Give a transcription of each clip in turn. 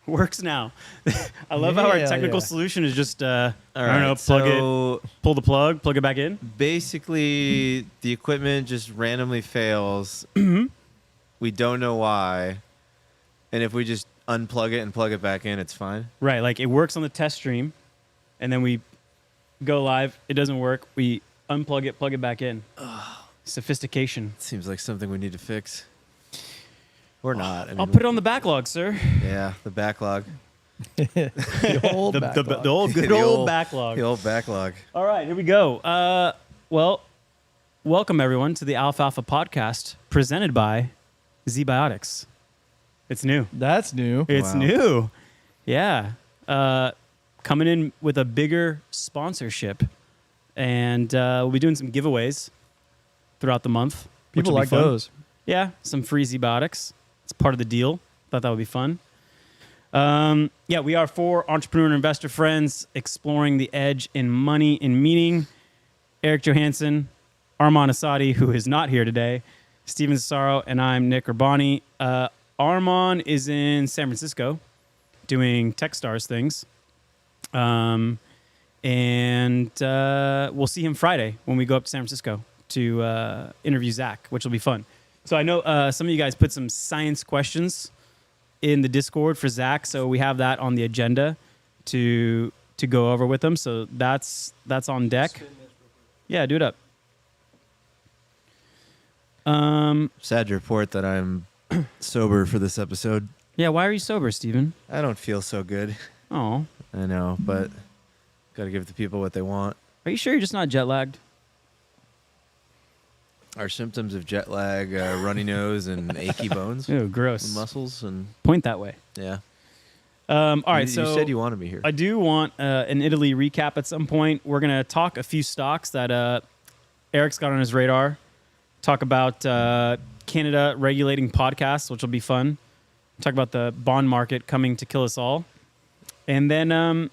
Works now. I love how our technical solution is just, I don't know, pull the plug, plug it back in. Basically, the equipment just randomly fails. We don't know why. And if we just unplug it and plug it back in, it's fine. Right, like it works on the test stream, and then we go live. It doesn't work. We unplug it, plug it back in. Sophistication. Seems like something we need to fix. Or not. I mean, I'll put it on the backlog, sir. Yeah, the backlog. The old backlog. The old good old backlog. The old backlog. All right, here we go. Well, welcome everyone to the Alfalfa podcast presented by Z-Biotics. It's new. That's new. It's new. Yeah. Coming in with a bigger sponsorship. And we'll be doing some giveaways throughout the month. People like those. Yeah, some free Z-Biotics. It's part of the deal. Thought that would be fun. Yeah, we are four entrepreneur and investor friends exploring the edge in money and meaning. Eric Johansson, Armand Asadi, who is not here today, Steven Cesaro, and I'm Nick Urbani. Armand is in San Francisco doing Techstars things. And we'll see him Friday when we go up to San Francisco to interview Zach, which will be fun. So I know some of you guys put some science questions in the Discord for Zach, so we have that on the agenda to go over with him. So that's on deck. Yeah, do it up. Sad to report that I'm sober for this episode. Yeah, why are you sober, Steven? I don't feel so good. Oh. I know, but got to give the people what they want. Are you sure you're just not jet lagged? Our symptoms of jet lag, runny nose, and achy bones. Ew, gross. Muscles and Point that way. yeah. All right, you said you wanted me here. I do want an Italy recap at some point. We're going to talk a few stocks that Eric's got on his radar. Talk about Canada regulating podcasts, which will be fun. Talk about the bond market coming to kill us all. And then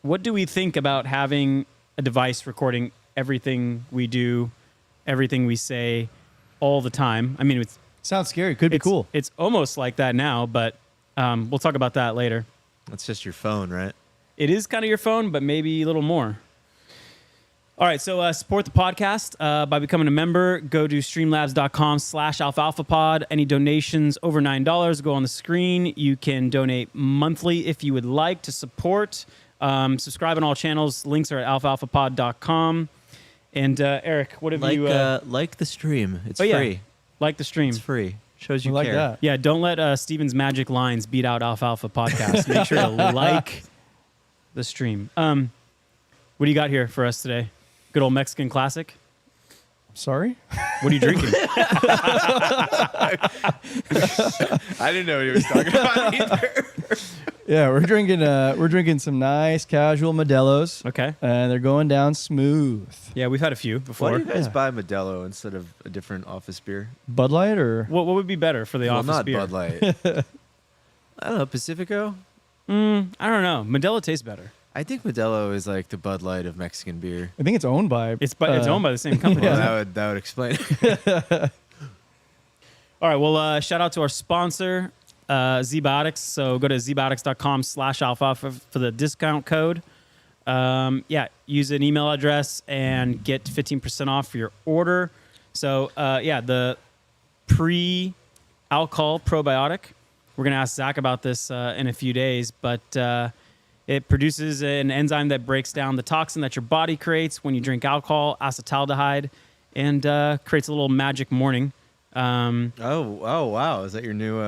what do we think about having a device recording everything we do, everything we say all the time? I mean, Sounds scary. Could be cool. It's almost like that now, but we'll talk about that later. That's just your phone, right? It is kind of your phone, but maybe a little more. All right, so support the podcast by becoming a member. Go to streamlabs.com/alfalfapod. Any donations over $9 go on the screen. You can donate monthly if you would like to support. Subscribe on all channels. Links are at alfalfapod.com. And Eric, what have you... like the stream. It's yeah, free. like the stream. It's free. Shows you like care. that. Yeah, don't let Steven's magic lines beat out Alfalfa Podcast. Make sure to like the stream. What do you got here for us today? Good old Mexican classic. Sorry? What are you drinking? I didn't know what he was talking about either. Yeah, we're drinking some nice casual Modelo's. Okay. And they're going down smooth. Yeah, we've had a few before. Why do you guys Yeah. buy Modelo instead of a different office beer? Bud Light or What would be better for the office not beer? Bud Light. I don't know, Pacifico? I don't know. Modelo tastes better. I think Modelo is like the Bud Light of Mexican beer. I think it's owned by It's owned by the same company. Well, isn't it? that would explain it. All right. Well, shout out to our sponsor, Z-Biotics. So go to zbiotics.com/alfalfa for the discount code. Use an email address and get 15% off for your order. So, the pre-alcohol probiotic. We're going to ask Zach about this in a few days, but it produces an enzyme that breaks down the toxin that your body creates when you drink alcohol, acetaldehyde, and creates a little magic morning. Oh, wow. Is that your new...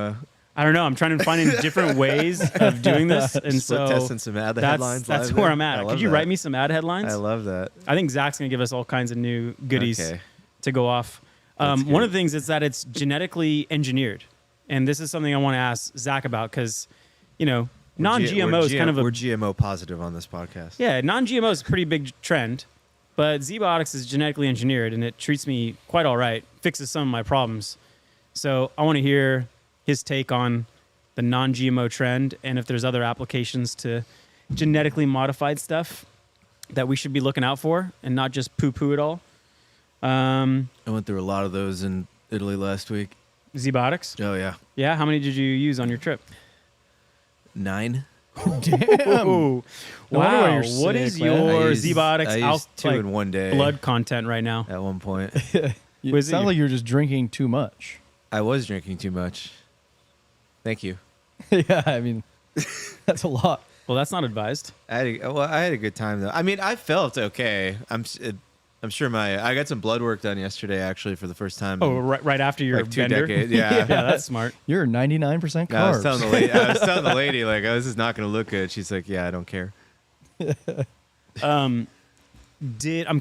I don't know. I'm trying to find different ways of doing this, and Split so testing some ad headlines. that's live where there? I'm I at. love Could you that. write me some ad headlines? I love that. I think Zach's going to give us all kinds of new goodies Okay. to go off. That's One good. of the things is that it's genetically engineered, and this is something I want to ask Zach about because, non-GMO is kind of We're GMO positive on this podcast. yeah, non-GMO is a pretty big trend, but Z-Biotics is genetically engineered, and it treats me quite all right, fixes some of my problems. So I want to hear his take on the non-GMO trend and if there's other applications to genetically modified stuff that we should be looking out for and not just poo-poo it all. Um, I went through a lot of those in Italy last week. Zbotics. Oh yeah, Yeah. How many did you use on your trip? 9. Damn. Ooh. No wonder why Wow. you're What sick, is man. your I used Zbotics 2 in one day. blood content right now? At one point, It Was it sounds you? like you're just drinking too much. I was drinking too much. Thank you. Yeah, I mean, that's a lot. Well, that's not advised. I had a good time though. I mean, I felt okay. I'm sure I got some blood work done yesterday actually for the first time. Oh, in right after your like 2 bender. decades. Yeah. Yeah, that's smart. You're 99% carbs. I was telling the lady like, oh, this is not going to look good. She's like, yeah, I don't care. I'm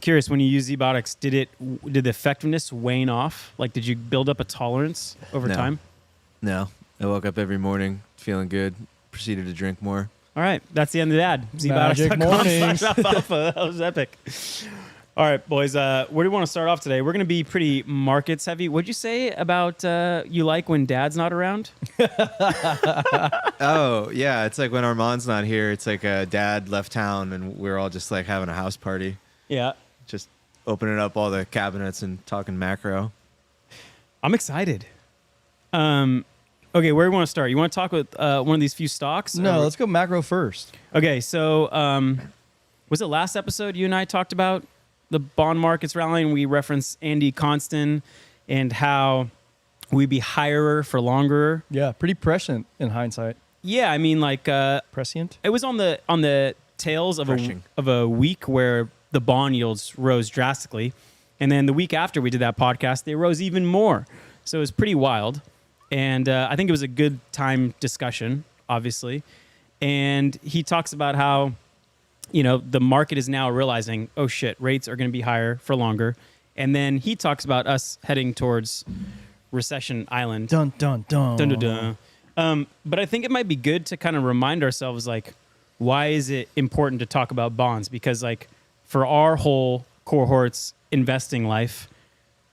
curious, when you use Zbotics, did the effectiveness wane off? Like, did you build up a tolerance over No. time? No, I woke up every morning feeling good. Proceeded to drink more. All right, that's the end of the ad. Magic mornings. Alfalfa. That was epic. All right, boys. Where do you want to start off today? We're going to be pretty markets heavy. What'd you say about you like when Dad's not around? Oh yeah, it's like when Armand's not here. It's like Dad left town and we're all just like having a house party, Yeah, just opening up all the cabinets and talking macro. I'm excited. Okay, where do you want to start? You want to talk with one of these few stocks? No, Or- let's go macro first. Okay, so was it last episode you and I talked about the bond markets rallying? We referenced Andy Constant and how we'd be higher for longer. Yeah, pretty prescient in hindsight. Yeah, I mean, like Prescient? it was on the tails of Refreshing. a week where the bond yields rose drastically, and then the week after we did that podcast, they rose even more. So it was pretty wild, and I think it was a good time discussion, obviously. And he talks about how, the market is now realizing, oh shit, rates are going to be higher for longer. And then he talks about us heading towards Recession Island. Dun, dun, dun. Dun, dun, dun. But I think it might be good to kind of remind ourselves, like, why is it important to talk about bonds? Because, like, for our whole cohort's investing life,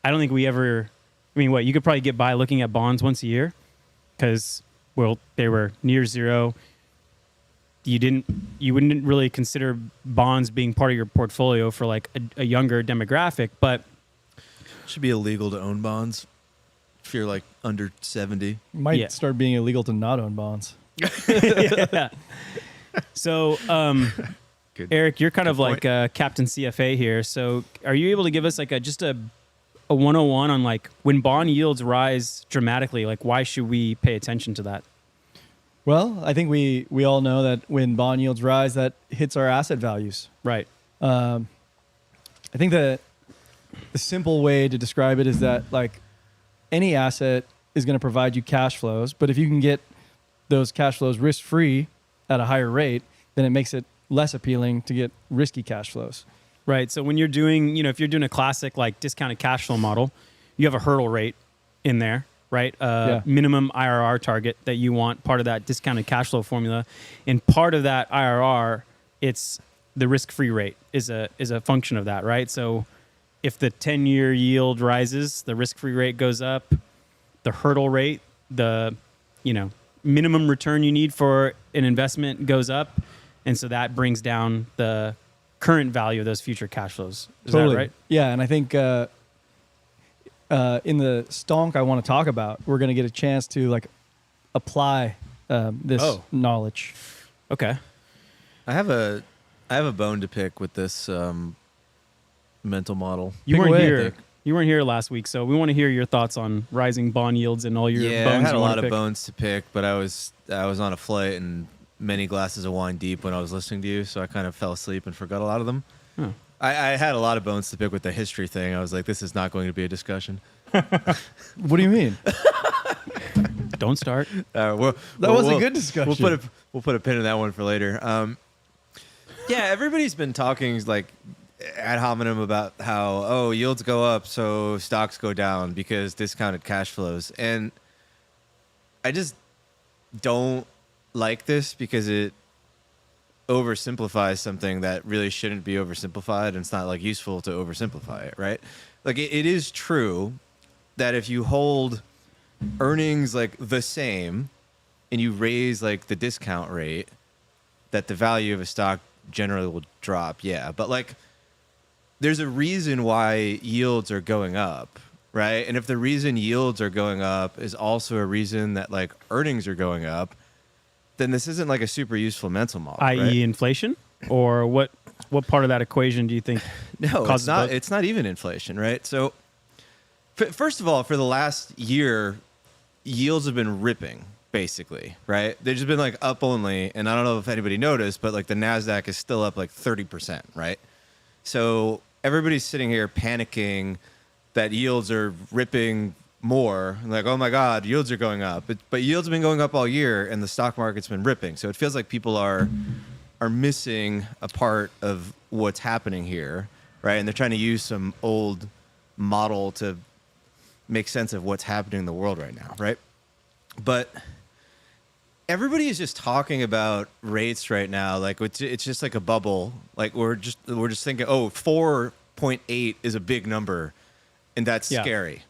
I don't think we ever, you could probably get by looking at bonds once a year because, well, they were near zero. You wouldn't really consider bonds being part of your portfolio for like a younger demographic, but Should be illegal to own bonds if you're like under 70. Might Yeah. start being illegal to not own bonds. yeah. So, Good. Eric, you're kind Good of like point. Captain CFA here. So, are you able to give us like just a 101 on like when bond yields rise dramatically, like why should we pay attention to that? Well, I think we all know that when bond yields rise, that hits our asset values. Right. I think the simple way to describe it is that like any asset is going to provide you cash flows, but if you can get those cash flows risk-free at a higher rate, then it makes it less appealing to get risky cash flows. Right. So when you're doing, if you're doing a classic like discounted cash flow model, you have a hurdle rate in there, right? Yeah. Minimum IRR target that you want, part of that discounted cash flow formula. And part of that IRR, it's the risk-free rate is a function of that, right? So if the 10-year yield rises, the risk-free rate goes up, the hurdle rate, the, minimum return you need for an investment goes up. And so that brings down the current value of those future cash flows. Is Totally. that right? Yeah, and I think in the stonk I want to talk about, we're going to get a chance to like apply this Oh. knowledge. Okay. I have a bone to pick with this mental model. You Pick weren't away. here. You weren't here last week, so we want to hear your thoughts on rising bond yields and all your Yeah, bones. I had you a wanna lot of pick. bones to pick, but I was on a flight and many glasses of wine deep when I was listening to you, so I kind of fell asleep and forgot a lot of them. Oh. I had a lot of bones to pick with the history thing. I was like, this is not going to be a discussion. What do you mean? Don't start. That was a good discussion. We'll put a pin in that one for later. Yeah, everybody's been talking like ad hominem about how yields go up, so stocks go down because discounted cash flows, and I just don't like this because it oversimplifies something that really shouldn't be oversimplified, and it's not like useful to oversimplify it, right? Like it is true that if you hold earnings like the same and you raise like the discount rate, that the value of a stock generally will drop. Yeah, but like there's a reason why yields are going up, right? And if the reason yields are going up is also a reason that like earnings are going up, then this isn't like a super useful mental model, i.e. right? inflation, or what part of that equation do you think No, it's causes not. both? It's not even inflation, right? So, first of all, for the last year, yields have been ripping, basically, right? They've just been like up only, and I don't know if anybody noticed, but like the Nasdaq is still up like 30%, right? So everybody's sitting here panicking that yields are ripping more, like, oh my God, yields are going up. But yields have been going up all year, and the stock market's been ripping. So it feels like people are missing a part of what's happening here, right? And they're trying to use some old model to make sense of what's happening in the world right now, right? But everybody is just talking about rates right now, like it's just like a bubble. Like we're just thinking, oh, 4.8 is a big number, and that's scary.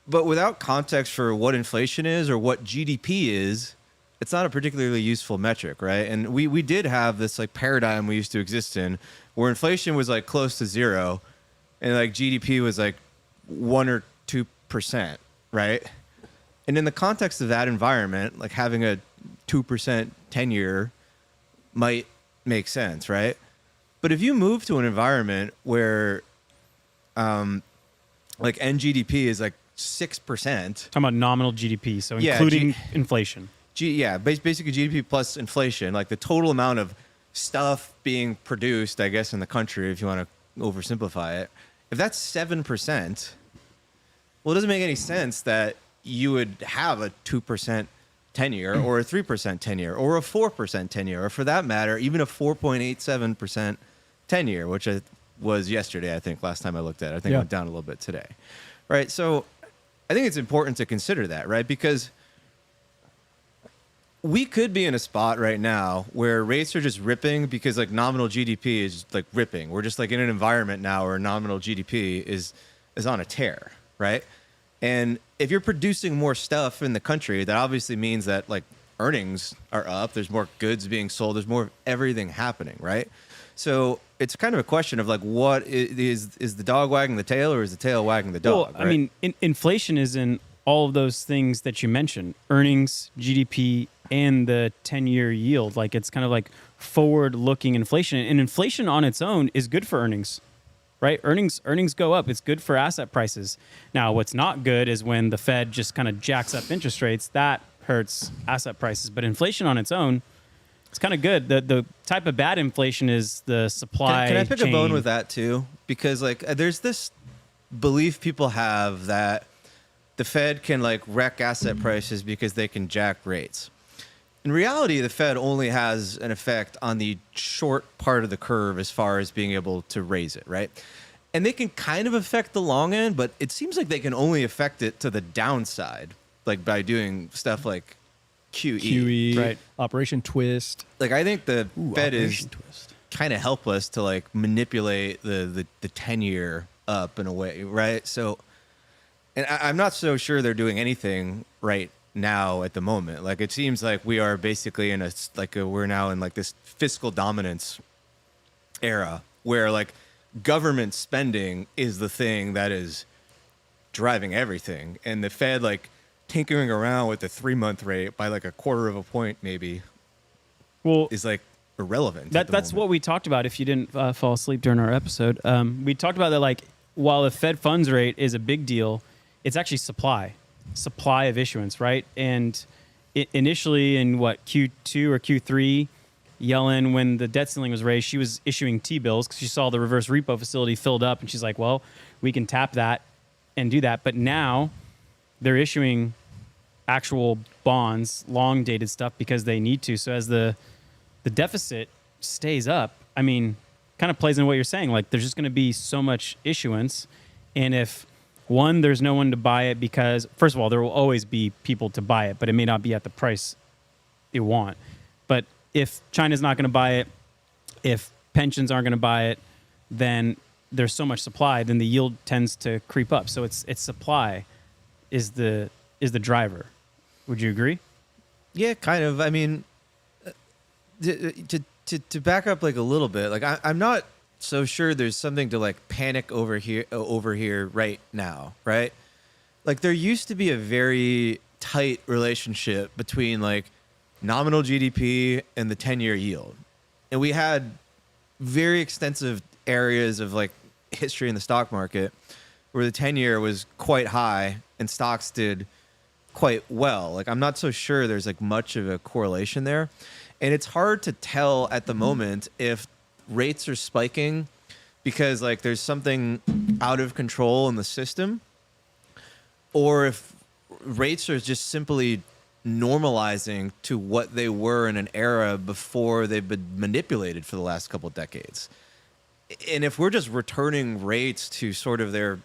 But without context for what inflation is or what GDP is, it's not a particularly useful metric, right? And we did have this like paradigm we used to exist in where inflation was like close to zero and like GDP was like 1 or 2%, right? And in the context of that environment, like having a 2% 10-year might make sense, right? But if you move to an environment where like NGDP is like 6%. Talking about nominal GDP, so Yeah, including inflation. Basically GDP plus inflation, like the total amount of stuff being produced, I guess, in the country, if you want to oversimplify it. If that's 7%, well, it doesn't make any sense that you would have a 2% 10-year or a 3% 10-year or a 4% 10-year, or for that matter, even a 4.87% 10-year, which was yesterday, I think, last time I looked at it. I think it went down a little bit today, right? So I think it's important to consider that, right? Because we could be in a spot right now where rates are just ripping because like nominal GDP is like ripping. We're just like in an environment now where nominal GDP is on a tear, right? And if you're producing more stuff in the country, that obviously means that like earnings are up. There's more goods being sold. There's more of everything happening, right? So it's kind of a question of like, what is the dog wagging the tail, or is the tail wagging the dog? Well, I mean, inflation is in all of those things that you mentioned: earnings, GDP, and the 10-year yield. Like it's kind of like forward-looking inflation, and inflation on its own is good for earnings, right? Earnings go up. It's good for asset prices. Now, what's not good is when the Fed just kind of jacks up interest rates. That hurts asset prices. But inflation on its own, it's kind of good. The type of bad inflation is the supply Can I pick chain. a bone with that too? Because like there's this belief people have that the Fed can like wreck asset prices because they can jack rates. In reality, the Fed only has an effect on the short part of the curve as far as being able to raise it, right? And they can kind of affect the long end, but it seems like they can only affect it to the downside, like by doing stuff like QE. right? Operation Twist. Like I think the Fed is Operation Twist. kind of helpless to like manipulate the 10-year up in a way, right? So, and I'm not so sure they're doing anything right now at the moment. Like it seems like we are basically in we're now in like this fiscal dominance era where like government spending is the thing that is driving everything, and the Fed like tinkering around with the 3-month rate by like a quarter of a point maybe is like irrelevant. That's what we talked about. If you didn't fall asleep during our episode, we talked about that. Like while the Fed funds rate is a big deal, it's actually supply of issuance, right? And initially in Q2 or Q3, Yellen, when the debt ceiling was raised, she was issuing T-bills because she saw the reverse repo facility filled up, and she's like, well, we can tap that and do that. But now they're issuing actual bonds, long dated stuff, because they need to. So as the deficit stays up, I mean, kind of plays into what you're saying. Like there's just going to be so much issuance, and if one, there's no one to buy it because, first of all, there will always be people to buy it, but it may not be at the price you want. But if China's not going to buy it, if pensions aren't going to buy it, then there's so much supply, then the yield tends to creep up. So it's supply is the driver. Would you agree? Yeah, kind of. I mean, to back up like a little bit, like I'm not so sure there's something to like panic over here right now, right? Like there used to be a very tight relationship between like nominal GDP and the 10-year yield. And we had very extensive areas of like history in the stock market where the 10-year was quite high and stocks did quite well. Like I'm not so sure there's like much of a correlation there. And it's hard to tell at the moment if rates are spiking because like there's something out of control in the system, or if rates are just simply normalizing to what they were in an era before they've been manipulated for the last couple of decades. And if we're just returning rates to sort of their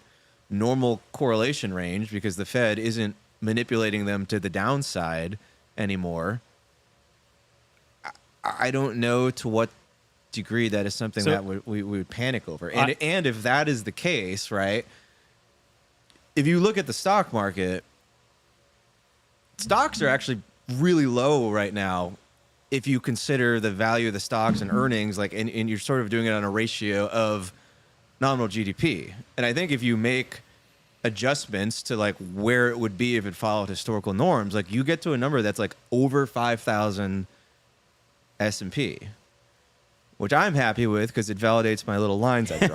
normal correlation range because the Fed isn't manipulating them to the downside anymore, I don't know to what degree that is something that we would panic over. And if that is the case, right, if you look at the stock market, stocks are actually really low right now if you consider the value of the stocks and earnings, like, and you're sort of doing it on a ratio of nominal GDP. And I think if you make adjustments to like where it would be if it followed historical norms, like you get to a number that's like over 5,000 S&P, which I'm happy with because it validates my little lines I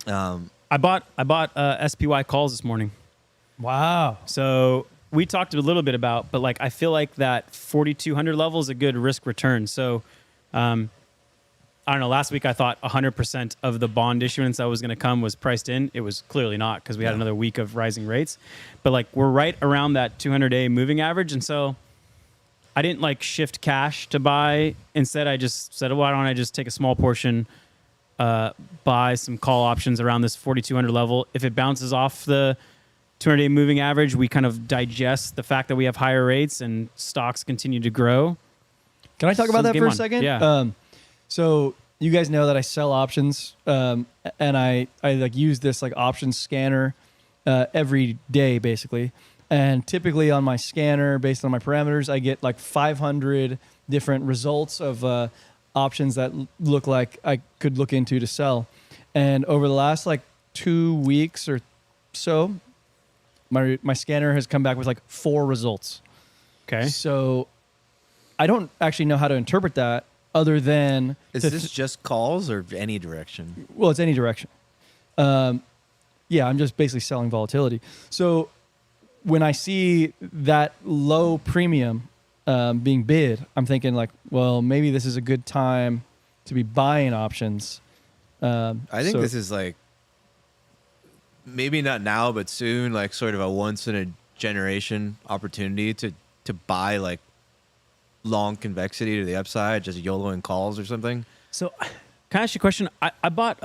draw. I bought SPY calls this morning. Wow. So we talked a little bit about, but like I feel like that 4,200 level is a good risk return. So I don't know. Last week I thought 100% of the bond issuance that was going to come was priced in. It was clearly not because we had another week of rising rates. But like we're right around that 200-day moving average, and so I didn't like shift cash to buy. Instead, I just said, why don't I just take a small portion, buy some call options around this 4,200 level. If it bounces off the 200-day moving average, we kind of digest the fact that we have higher rates and stocks continue to grow. Can I talk about that for a second? Yeah. So you guys know that I sell options, and I like use this like options scanner every day basically. And typically on my scanner, based on my parameters, I get like 500 different results of options that look like I could look into to sell. And over the last like 2 weeks or so, my scanner has come back with like 4 results. Okay. So I don't actually know how to interpret that other than... Is this just calls or any direction? Well, it's any direction. Yeah, I'm just basically selling volatility. So when I see that low premium being bid, I'm thinking like, well, maybe this is a good time to be buying options. I think this is like, maybe not now, but soon, like sort of a once in a generation opportunity to buy like long convexity to the upside, just YOLOing calls or something. So can I ask you a question? I bought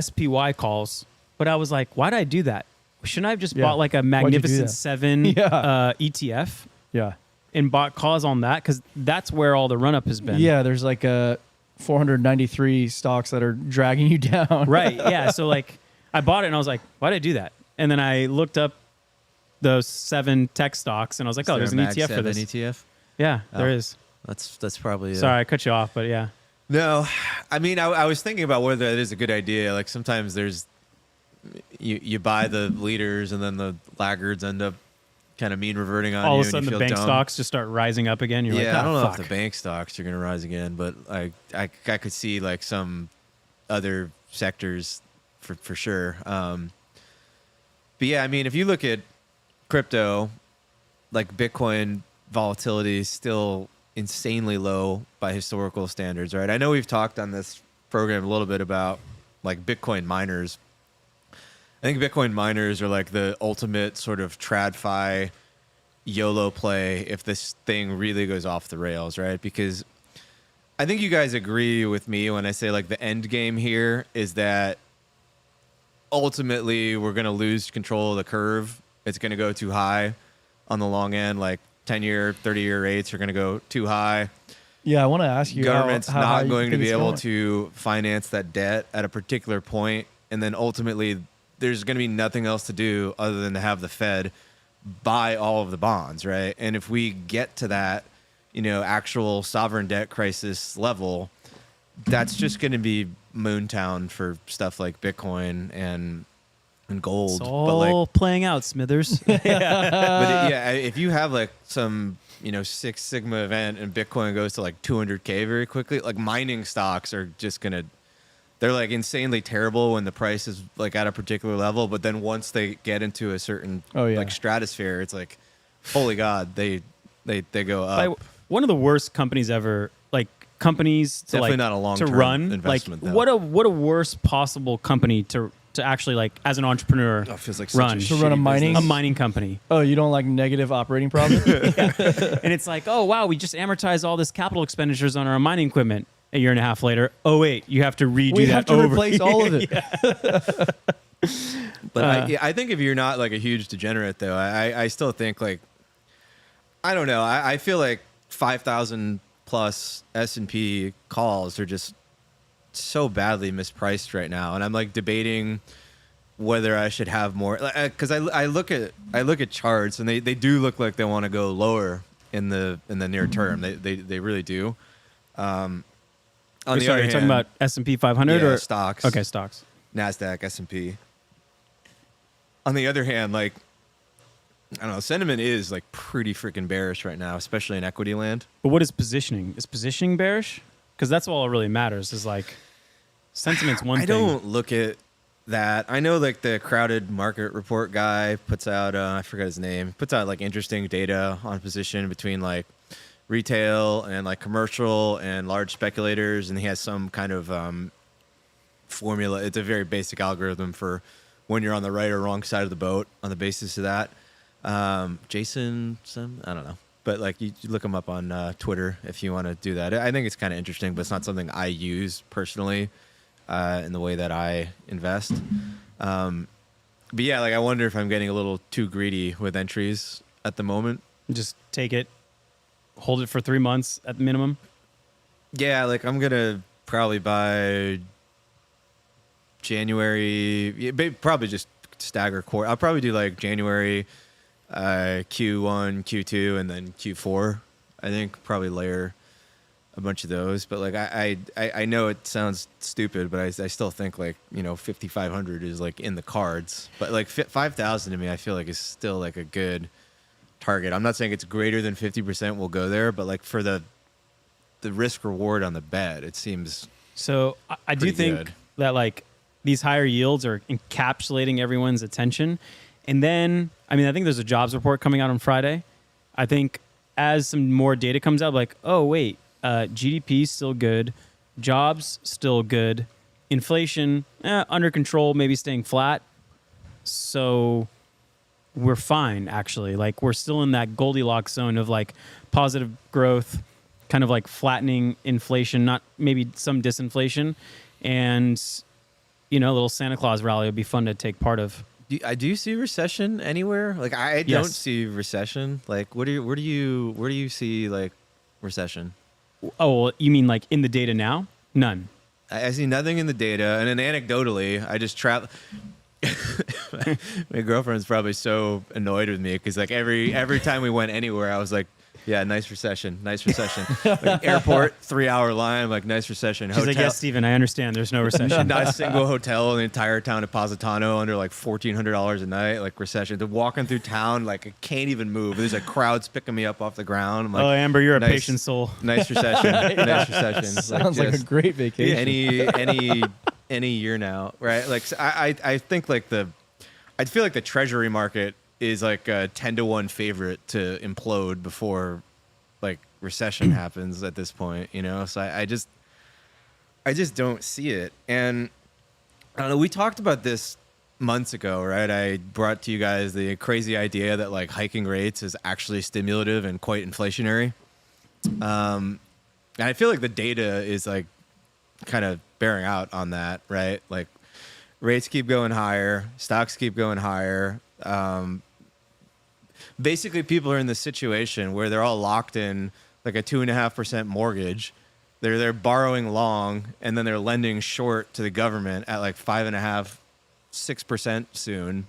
SPY calls, but I was like, why did I do that? Shouldn't I have just bought like a Magnificent 7 ETF? Yeah. And bought calls on that? Because that's where all the run-up has been. Yeah, there's like 493 stocks that are dragging you down. Right, yeah. So like I bought it and I was like, why did I do that? And then I looked up those 7 tech stocks and I was like, oh, there's an ETF for this. ETF? Yeah, there is. That's probably... Sorry, I cut you off, but yeah. No, I mean, I was thinking about whether that is a good idea. Like sometimes there's... You buy the leaders and then the laggards end up kind of mean reverting on you. All of a sudden the bank stocks just start rising up again. You're like, I don't know fuck. if the bank stocks are going to rise again, but I could see like some other sectors for sure. But yeah, I mean, if you look at crypto, like Bitcoin volatility is still insanely low by historical standards, right? I know we've talked on this program a little bit about like Bitcoin miners. I think Bitcoin miners are like the ultimate sort of TradFi YOLO play if this thing really goes off the rails, right? Because I think you guys agree with me when I say like the end game here is that ultimately we're going to lose control of the curve. It's going to go too high on the long end, like 10-year, 30-year rates are going to go too high. Yeah, I want to ask you government's how not going to be able going. to finance that debt at a particular point, and then ultimately there's going to be nothing else to do other than to have the Fed buy all of the bonds, right? And if we get to that, actual sovereign debt crisis level, that's just going to be Moontown for stuff like Bitcoin and gold. It's all playing out, Smithers. If you have like some, Six Sigma event and Bitcoin goes to like 200K very quickly, like mining stocks are just going to, they're like insanely terrible when the price is like at a particular level. But then once they get into a certain like stratosphere, it's like, holy God, they go up. One of the worst companies ever, like companies to Definitely like not a long-term to run. investment, Like though. what a worst possible company to actually like as an entrepreneur It feels like run. such a To run a shitty mining- a business. mining company. Oh, you don't like negative operating profit? And it's like, oh wow, we just amortized all this capital expenditures on our mining equipment. A year and a half later, oh wait, you have to redo We that have to over. replace all of it. But I think if you're not like a huge degenerate, though, I still think like, I don't know. I feel like 5,000 plus S&P calls are just so badly mispriced right now, and I'm like debating whether I should have more, because I look at charts and they do look like they want to go lower in the near term. They really do. On the Sorry, other you're talking hand, about S&P 500 yeah, or stocks. Okay, stocks. NASDAQ, S&P. On the other hand, like, I don't know, sentiment is like pretty freaking bearish right now, especially in equity land. But what is positioning? Is positioning bearish? Because that's all that really matters. Is like sentiment's one I thing. don't look at that. I know like the crowded market report guy puts out, I forgot his name, puts out like interesting data on position between like retail and like commercial and large speculators, and he has some kind of formula. It's a very basic algorithm for when you're on the right or wrong side of the boat on the basis of that. Jason, I don't know, but like you look him up on Twitter if you want to do that. I think it's kind of interesting, but it's not something I use personally in the way that I invest. But yeah, like I wonder if I'm getting a little too greedy with entries at the moment. Just take it, hold it for 3 months at the minimum. Yeah, like I'm gonna probably buy January, probably just stagger quarter. I'll probably do like January, Q1, Q2, and then Q4. I think probably layer a bunch of those. But like I know it sounds stupid, but I still think like 5,500 is like in the cards. But like 5,000 to me, I feel like is still like a good target. I'm not saying it's greater than 50% will go there, but like for the risk reward on the bet, it seems So I do think good. that like these higher yields are encapsulating everyone's attention. And then, I think there's a jobs report coming out on Friday. I think as some more data comes out, like, oh, wait, GDP is still good. Jobs still good. Inflation, under control, maybe staying flat. So we're fine, actually. Like, we're still in that Goldilocks zone of like positive growth, kind of like flattening inflation, not maybe some disinflation. And, a little Santa Claus rally would be fun to take part of. Do you see recession anywhere? Like I Yes. don't see recession. Like where do you see like recession? Oh, well, you mean like in the data now? None. I see nothing in the data, and then anecdotally, I just travel. My girlfriend's probably so annoyed with me because like every time we went anywhere, I was like, "Yeah, nice recession, nice recession." Like, airport, 3-hour line, like nice recession. She's like, yes, Steven, I understand. There's no recession. Not a single hotel in the entire town of Positano under like $1,400 a night, like recession. They're walking through town, like I can't even move. There's like crowds picking me up off the ground. I'm like, Oh, Amber, you're nice, a patient soul. Nice recession, nice recession. Sounds like a just great vacation. any year now, right? Like so I think like I feel like the treasury market is like a 10-to-1 favorite to implode before like recession happens at this point, So I just don't see it. And I don't know, we talked about this months ago, right? I brought to you guys the crazy idea that like hiking rates is actually stimulative and quite inflationary. And I feel like the data is like kind of bearing out on that, right? Like rates keep going higher, stocks keep going higher. Basically, people are in this situation where they're all locked in like a 2.5% mortgage. They're borrowing long, and then they're lending short to the government at like 5.5%, 6% soon,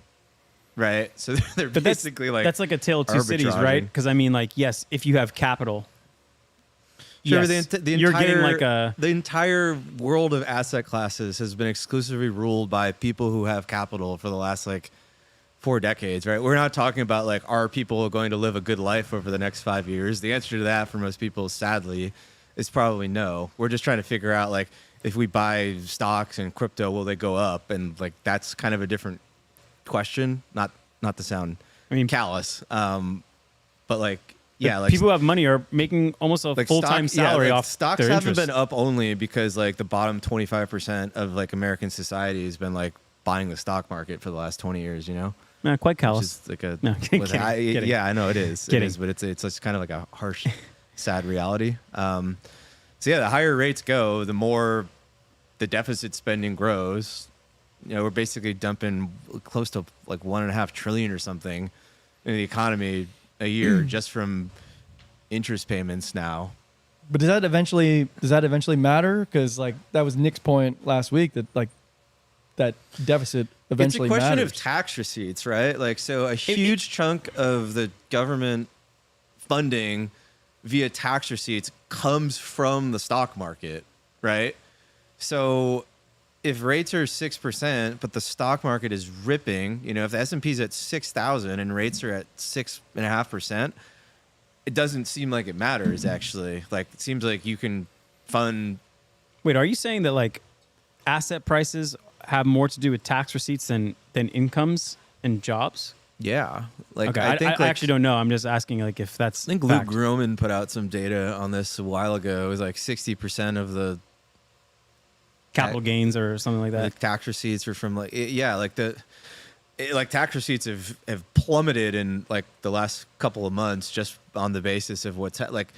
right? So they're But basically that's like a tale of two cities, arbitraging. right? Because yes, if you have capital. Sure, Yes. the You're entire, getting like a the entire world of asset classes has been exclusively ruled by people who have capital for the last like 4 decades, right? We're not talking about like, are people going to live a good life over the next 5 years? The answer to that for most people, sadly, is probably no. We're just trying to figure out like, if we buy stocks and crypto, will they go up? And like, that's kind of a different question. Not to sound callous, but like, yeah, like people who have money are making almost a like full-time salary off stocks their haven't interest. been up only because like the bottom 25% of like American society has been like buying the stock market for the last 20 years, you know? Quite Which callous. is like a No, kidding. yeah, I know it is. It Kidding. is, but it's just kind of like a harsh, sad reality. So yeah, the higher rates go, the more the deficit spending grows. You know, we're basically dumping close to like 1.5 trillion or something in the economy a year just from interest payments now. But does that eventually matter? Because like that was Nick's point last week that like that deficit eventually It's a question matters. of tax receipts, right? Like, so a huge chunk of the government funding via tax receipts comes from the stock market, right? So if rates are 6%, but the stock market is ripping, you know, if the S&P is at 6,000 and rates are at 6.5%, it doesn't seem like it matters, actually. Like, it seems like you can fund. Wait, are you saying that like asset prices have more to do with tax receipts than incomes and jobs? Yeah. Like, Okay, I think I actually don't know. I'm just asking like if that's I think fact. Luke Groman put out some data on this a while ago. It was like 60% of the capital gains or something like that. like tax receipts are from like like tax receipts have plummeted in like the last couple of months just on the basis of what's like.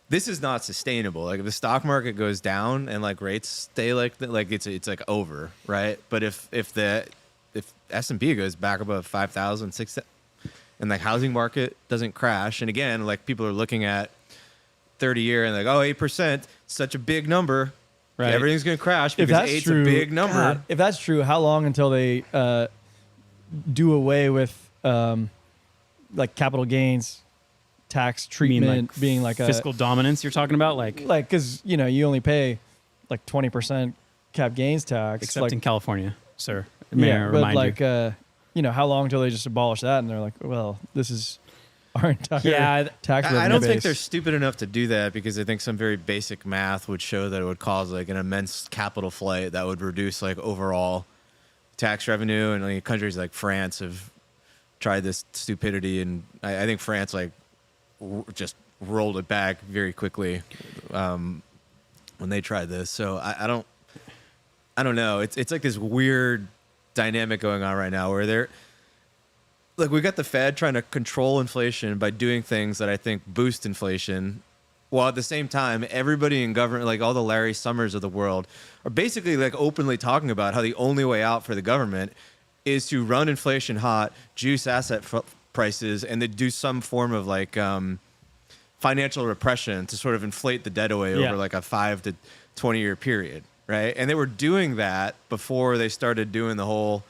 This is not sustainable. Like if the stock market goes down and like rates stay like it's like over, right? But if S&P goes back above 5,000, 6,000, and like housing market doesn't crash, and again, like people are looking at 30-year and like, oh, 8%, such a big number. Right. Everything's going to crash If because that's 8's true, a big number. God, if that's true, how long until they do away with like capital gains tax treatment being like a fiscal dominance you're talking about? Like because you know you only pay like 20% cap gains tax, except like, in California, sir. May I yeah, but remind like you. you know how long until they just abolish that and they're like, well, this is our entire tax revenue I don't think base. they're stupid enough to do that because I think some very basic math would show that it would cause like an immense capital flight that would reduce like overall tax revenue. And like countries like France have tried this stupidity, and I think France like just rolled it back very quickly when they tried this. So I don't know. It's like this weird dynamic going on right now where they're like, we got the Fed trying to control inflation by doing things that I think boost inflation, while at the same time, everybody in government, like all the Larry Summers of the world, are basically like openly talking about how the only way out for the government is to run inflation hot, juice asset prices, and then do some form of like financial repression to sort of inflate the debt away over like a 5 to 20 year period, right? And they were doing that before they started doing the whole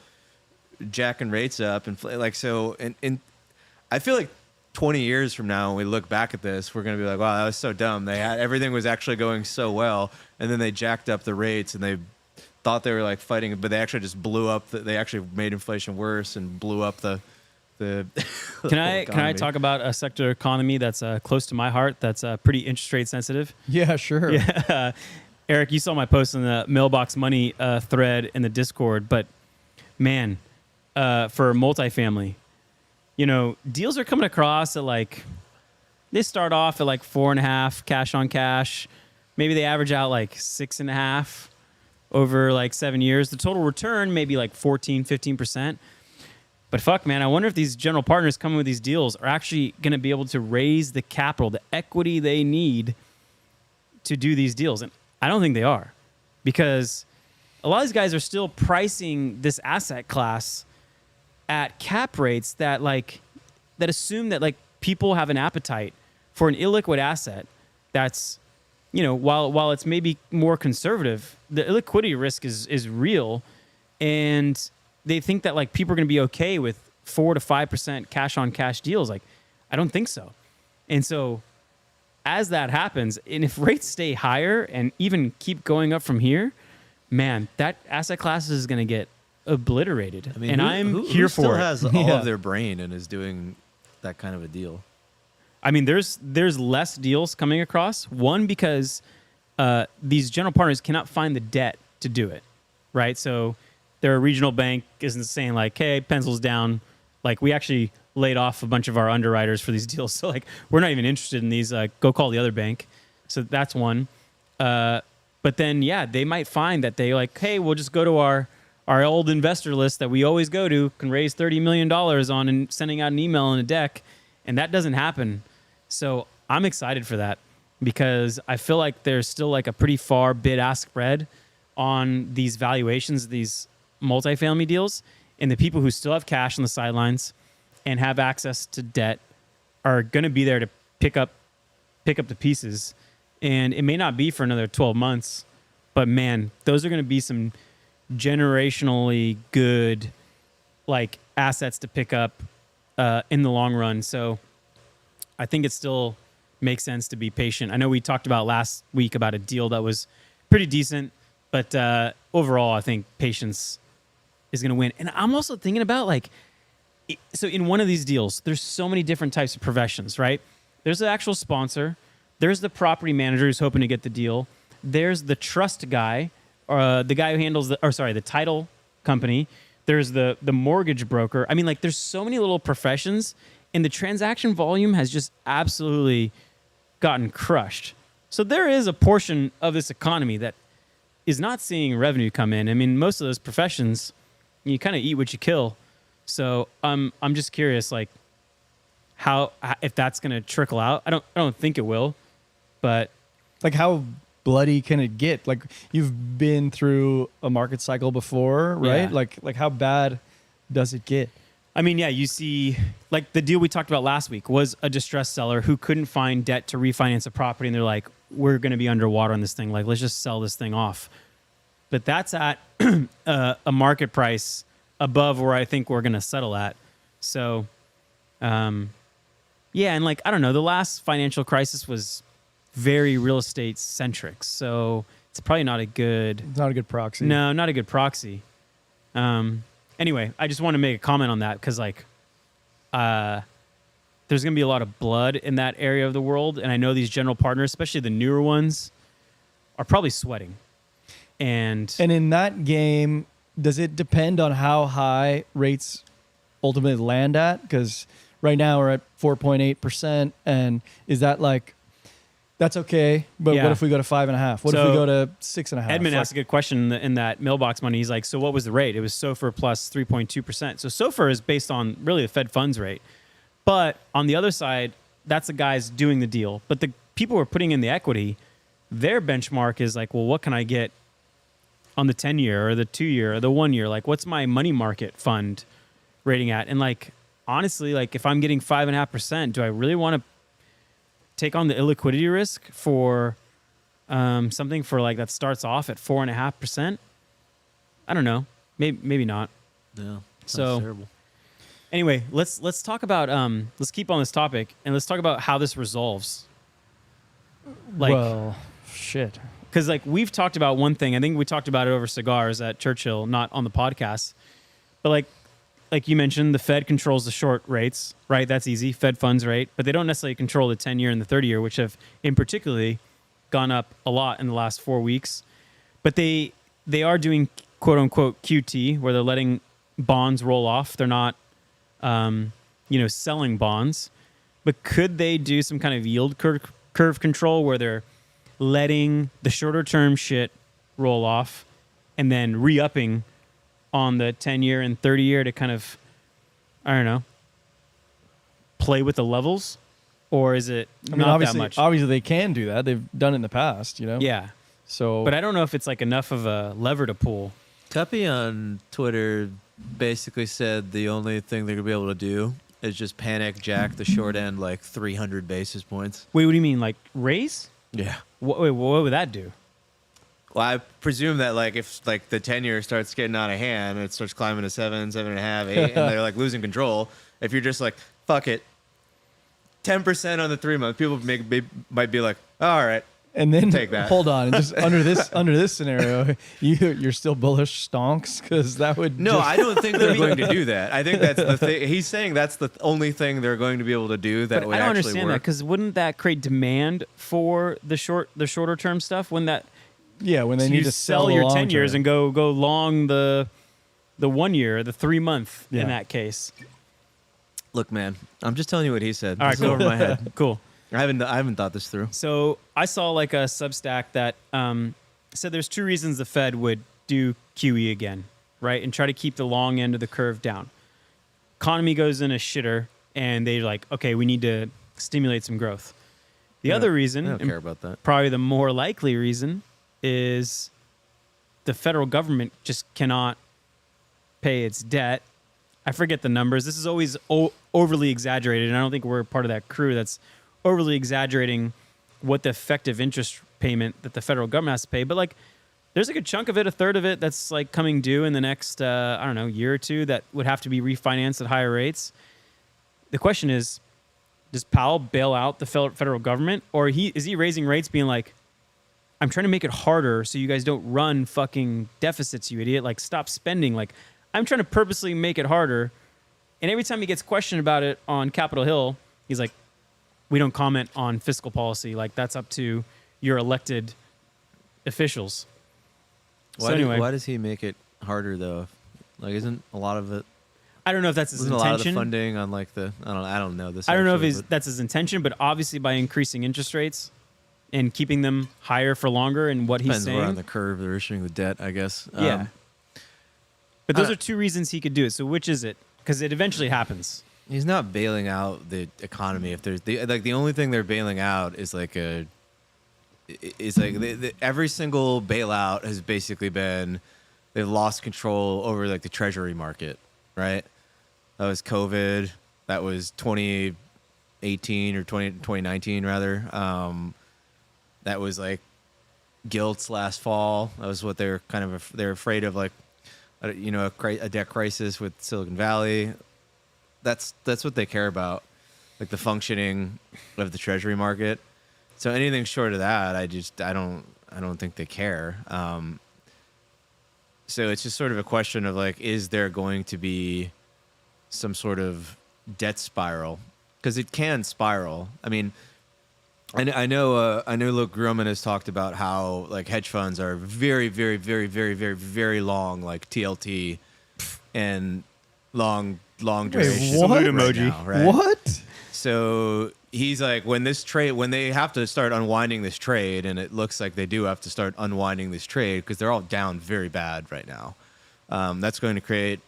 jacking rates up and like so. And I feel like 20 years from now, when we look back at this, we're gonna be like, wow, that was so dumb. They had everything was actually going so well, and then they jacked up the rates and they thought they were like fighting, but they actually just blew up. They actually made inflation worse and blew up the Can I talk about a sector economy that's close to my heart? That's pretty interest rate sensitive. Yeah, sure. Yeah, Eric, you saw my post in the Mailbox Money thread in the Discord, but man, for multifamily, you know, deals are coming across at like they start off at like 4.5 cash on cash. Maybe they average out like 6.5 over like 7 years. The total return may be like 14-15%. But fuck, man, I wonder if these general partners coming with these deals are actually going to be able to raise the capital, the equity they need to do these deals. And I don't think they are, because a lot of these guys are still pricing this asset class at cap rates that assume that like people have an appetite for an illiquid asset that's, you know, while it's maybe more conservative, the illiquidity risk is real, and they think that like people are going to be okay with 4 to 5% cash on cash deals. Like, I don't think so. And so as that happens, and if rates stay higher and even keep going up from here, man, that asset class is going to get obliterated. I mean, and I'm here still for it. has all Yeah. of their brain and is doing that kind of a deal. I mean, there's less deals coming across. One, because these general partners cannot find the debt to do it, right? So their regional bank isn't saying like, "Hey, pencils down." Like, we actually laid off a bunch of our underwriters for these deals, so like we're not even interested in these. Go call the other bank. So that's one. But then, yeah, they might find that they like, "Hey, we'll just go to our old investor list that we always go to, can raise $30 million on, and sending out an email and a deck," and that doesn't happen. So I'm excited for that because I feel like there's still like a pretty far bid-ask spread on these valuations, these multifamily deals, and the people who still have cash on the sidelines and have access to debt are going to be there to pick up the pieces. And it may not be for another 12 months, but man, those are going to be some generationally good like assets to pick up in the long run. So I think it still makes sense to be patient. I know we talked about last week about a deal that was pretty decent, but overall, I think patience is going to win. And I'm also thinking about like, so in one of these deals, there's so many different types of professions, right? There's the actual sponsor. There's the property manager who's hoping to get the deal. There's the trust guy, the guy who handles the title company. There's the mortgage broker. I mean, like, there's so many little professions, and the transaction volume has just absolutely gotten crushed. So there is a portion of this economy that is not seeing revenue come in. I mean, most of those professions, you kind of eat what you kill. So I'm just curious, like, how if that's going to trickle out. I don't think it will, but Like, how bloody can it get? Like, you've been through a market cycle before, right? Yeah. Like how bad does it get? I mean, yeah, you see, like the deal we talked about last week was a distressed seller who couldn't find debt to refinance a property, and they're like, "We're going to be underwater on this thing. Like, let's just sell this thing off." But that's at a market price above where I think we're going to settle at. So, yeah, and like, I don't know, the last financial crisis was very real estate centric, so it's probably not a good. It's not a good proxy. No, not a good proxy. Anyway, I just want to make a comment on that because, like, there's going to be a lot of blood in that area of the world, and I know these general partners, especially the newer ones, are probably sweating. And in that game, does it depend on how high rates ultimately land at? Because right now we're at 4.8%, and is that like, that's okay, but Yeah. what if we go to 5.5? What if we So, go to 6.5? Edmund Like, asked a good question in that mailbox money. He's like, so what was the rate? It was SOFR plus 3.2%. So SOFR is based on really the Fed funds rate. But on the other side, that's the guys doing the deal. But the people who are putting in the equity, their benchmark is like, well, what can I get on the 10-year or the 2-year or the 1-year? Like, what's my money market fund rating at? And like, honestly, like, if I'm getting 5.5%, do I really want to take on the illiquidity risk for something for like that starts off at 4.5%? I don't know. Maybe not. Yeah. So- terrible. Anyway, let's talk about let's keep on this topic and let's talk about how this resolves. Like, well, shit. because like we've talked about one thing. I think we talked about it over cigars at Churchill, not on the podcast. But like you mentioned, the Fed controls the short rates, right? That's easy, Fed funds rate. But they don't necessarily control the 10-year and the 30-year, which have in particularly gone up a lot in the last 4 weeks. But they are doing quote unquote QT, where they're letting bonds roll off. They're not selling bonds. But could they do some kind of yield curve control where they're letting the shorter term shit roll off and then re-upping on the 10-year and 30-year to kind of, I don't know, play with the levels? Or is it I mean, not obviously, that much? obviously they can do that. They've done it in the past, you know? Yeah. So, But I don't know if it's like enough of a lever to pull. Cuppy on Twitter basically said the only thing they're going to be able to do is just panic jack the short end like 300 basis points. Wait, what do you mean? Like raise? Yeah. What would that do? Well, I presume that like if like the 10-year starts getting out of hand and it starts climbing to 7, 7.5, 8, and they're like losing control, if you're just like, fuck it, 10% on the 3 month, people might be like, oh, all right. And then Take that. hold on, and just under this scenario, you're still bullish stonks because that would No, just, I don't think they're going to do that. I think that's the thing. He's saying that's the only thing they're going to be able to do that But would I don't actually understand that work. because wouldn't that create demand for the shorter term stuff? When that yeah when they so need you to sell the your long 10 years term. and go long the 1 year, the 3 month Yeah. in that case. Look, man, I'm just telling you what he said. All right, It's cool. over my head. Cool. I haven't thought this through. So I saw like a Substack that said there's 2 reasons the Fed would do QE again, right? And try to keep the long end of the curve down. Economy goes in a shitter and they're like, okay, we need to stimulate some growth. The other reason, I don't and care about that. probably the more likely reason, is the federal government just cannot pay its debt. I forget the numbers. This is always overly exaggerated, and I don't think we're part of that crew that's overly exaggerating what the effective interest payment that the federal government has to pay. But like, there's a good chunk of it, a third of it, that's like coming due in the next, I don't know, year or two that would have to be refinanced at higher rates. The question is, does Powell bail out the federal government, or is he raising rates being like, I'm trying to make it harder so you guys don't run fucking deficits, you idiot. Like, stop spending. Like, I'm trying to purposely make it harder. And every time he gets questioned about it on Capitol Hill, he's like, we don't comment on fiscal policy. Like, that's up to your elected officials. Why does he make it harder though? Like, isn't a lot of it? I don't know if that's his Isn't a lot of the intention. funding on like the? I don't know this. I don't know actually, if that's his intention, but obviously by increasing interest rates and keeping them higher for longer, and what he's depends saying. where on the curve they're issuing the debt, I guess. Yeah. But those I- are 2 reasons he could do it. So which is it? Because it eventually happens. He's not bailing out the economy. If there's the only thing they're bailing out is like every single bailout has basically been they've lost control over like the treasury market, right? That was COVID. That was 2018 or 2019 rather. That was like gilts last fall. That was what they're they're afraid of, like a debt crisis with Silicon Valley. That's what they care about, like the functioning of the treasury market. So anything short of that, I don't think they care. So it's just sort of a question of like, is there going to be some sort of debt spiral? Because it can spiral. I mean, I know Luke Groman has talked about how like hedge funds are very, very, very, very, very, very long, like TLT and long duration. what? Salute emoji. Now, right? What? So he's like, when they have to start unwinding this trade, and it looks like they do have to start unwinding this trade because they're all down very bad right now. That's going to create,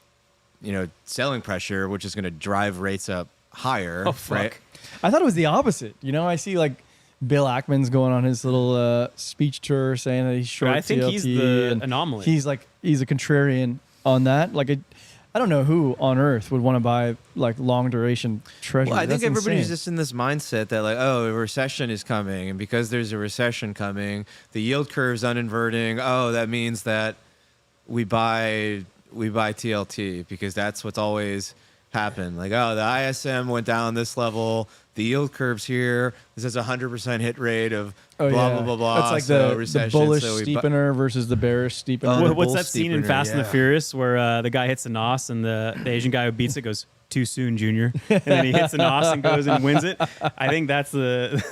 selling pressure, which is going to drive rates up higher. Oh, fuck. Right? I thought it was the opposite. I see like Bill Ackman's going on his little speech tour saying that he's short I think TLT, he's the and anomaly. He's a contrarian on that. Like, I don't know who on earth would want to buy like long duration treasury. Well, I think That's everybody's insane. just in this mindset that like, oh, a recession is coming, and because there's a recession coming, the yield curve's uninverting. Oh, that means that we buy TLT because that's what's always happened. Like, oh, the ISM went down this level, the yield curve's here. This has a 100% hit rate of blah blah blah blah. That's like so the recession, bullish so we steepener versus the bearish steepener. Oh, the What's bull that scene in steepener, Fast and the yeah. Furious where the guy hits the nos and the Asian guy who beats it goes, too soon, Junior, and then he hits the nos and goes and wins it? I think that's the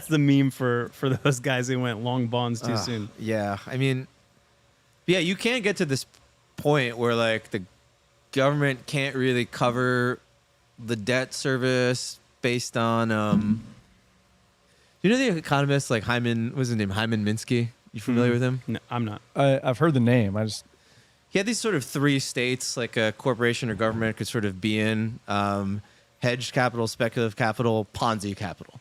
meme for those guys who went long bonds too soon. Yeah, I mean, yeah, you can't get to this point where like the government can't really cover the debt service based on the economist like Hyman, what's his name, Hyman Minsky? You familiar with him? No, I'm not. I've heard the name. He had these sort of 3 states, like a corporation or government could sort of be in: hedged capital, speculative capital, Ponzi capital.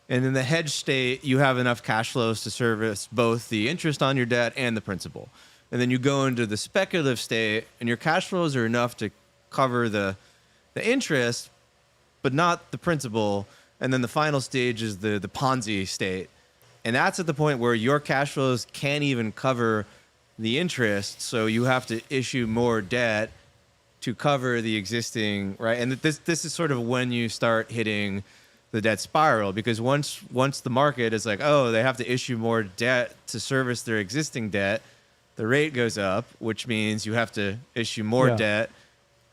And in the hedged state, you have enough cash flows to service both the interest on your debt and the principal. And then you go into the speculative state, and your cash flows are enough to cover the interest, but not the principal. And then the final stage is the Ponzi state. And that's at the point where your cash flows can't even cover the interest, so you have to issue more debt to cover the existing, right? And this is sort of when you start hitting the debt spiral, because once the market is like, oh, they have to issue more debt to service their existing debt, the rate goes up, which means you have to issue more Yeah. debt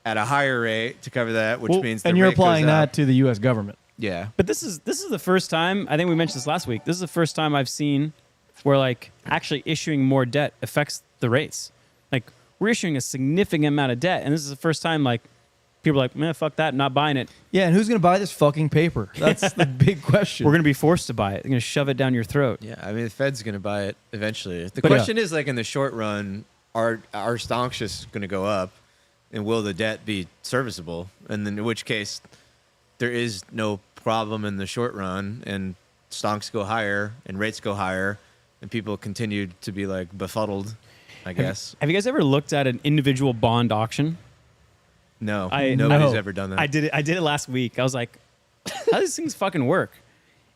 at a higher rate to cover that, which means the and you're rate goes applying that up. to the U.S. government. Yeah. But this is the first time, I think we mentioned this last week. This is the first time I've seen where like actually issuing more debt affects the rates. Like we're issuing a significant amount of debt, and this is the first time like people are like, man, fuck that, not buying it. Yeah, and who's going to buy this fucking paper? That's the big question. We're going to be forced to buy it. They're going to shove it down your throat. Yeah, I mean, the Fed's going to buy it eventually. The But question is, like, in the short run, are stocks just going to go up, and will the debt be serviceable? And then, in which case, there is no problem in the short run, and stocks go higher, and rates go higher, and people continue to be, like, befuddled, I guess. Have you guys ever looked at an individual bond auction? No, I- nobody's no. ever done that. I did it last week. I was like, how do these things fucking work?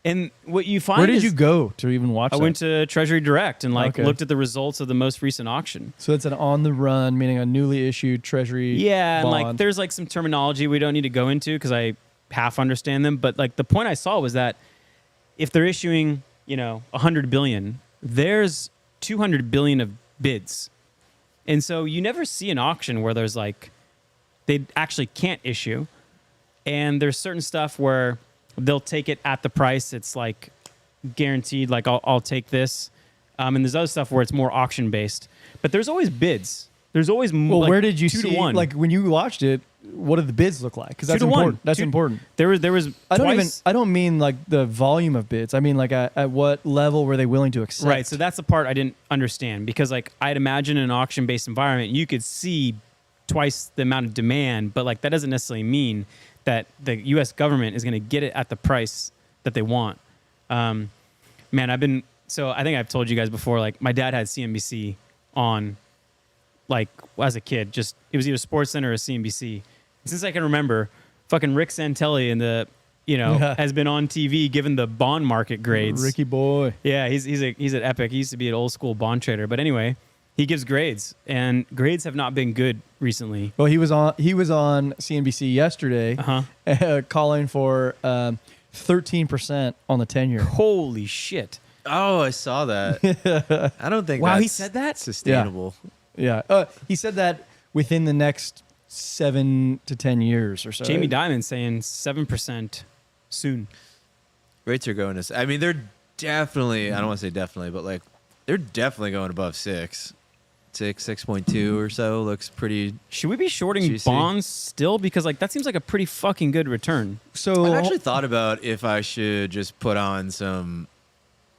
And what you find Where did is you go to even watch I that? went to Treasury Direct and like Okay. looked at the results of the most recent auction. So it's an on the run, meaning a newly issued treasury Yeah, and like bond. there's like some terminology we don't need to go into because I half understand them. But like the point I saw was that if they're issuing, 100 billion, there's 200 billion of bids, and so you never see an auction where there's like they actually can't issue, and there's certain stuff where they'll take it at the price it's like guaranteed, like I'll take this, and there's other stuff where it's more auction based, but there's always bids. There's always Well, like where did you 2 see? to 1. Like when you watched it, what did the bids look like? Because 2 that's to 1. important. That's Two- important. There was I twice- don't mean like the volume of bids. I mean like at what level were they willing to accept? Right. So that's the part I didn't understand because like I'd imagine in an auction based environment you could see twice the amount of demand, but like that doesn't necessarily mean that the U.S. government is going to get it at the price that they want. Man, I think I've told you guys before. Like my dad had CNBC on, like as a kid. Just it was either SportsCenter or CNBC. Since I can remember, fucking Rick Santelli and Yeah. has been on TV giving the bond market grades. Ricky boy. Yeah, he's an epic. He used to be an old school bond trader, but anyway, he gives grades, and grades have not been good recently. Well, he was on CNBC yesterday, calling for 13% on the 10-year. Holy shit! Oh, I saw that. I don't think Wow, he that's said that? sustainable. Yeah, he said that within the next 7 to 10 years or so. Jamie Dimon saying 7% soon. Rates are going to. I mean, they're definitely. I don't want to say definitely, but like they're definitely going above 6.2 or so. Looks pretty. Should we be shorting Juicy. bonds still? Because like that seems like a pretty fucking good return. So I've actually thought about if I should just put on some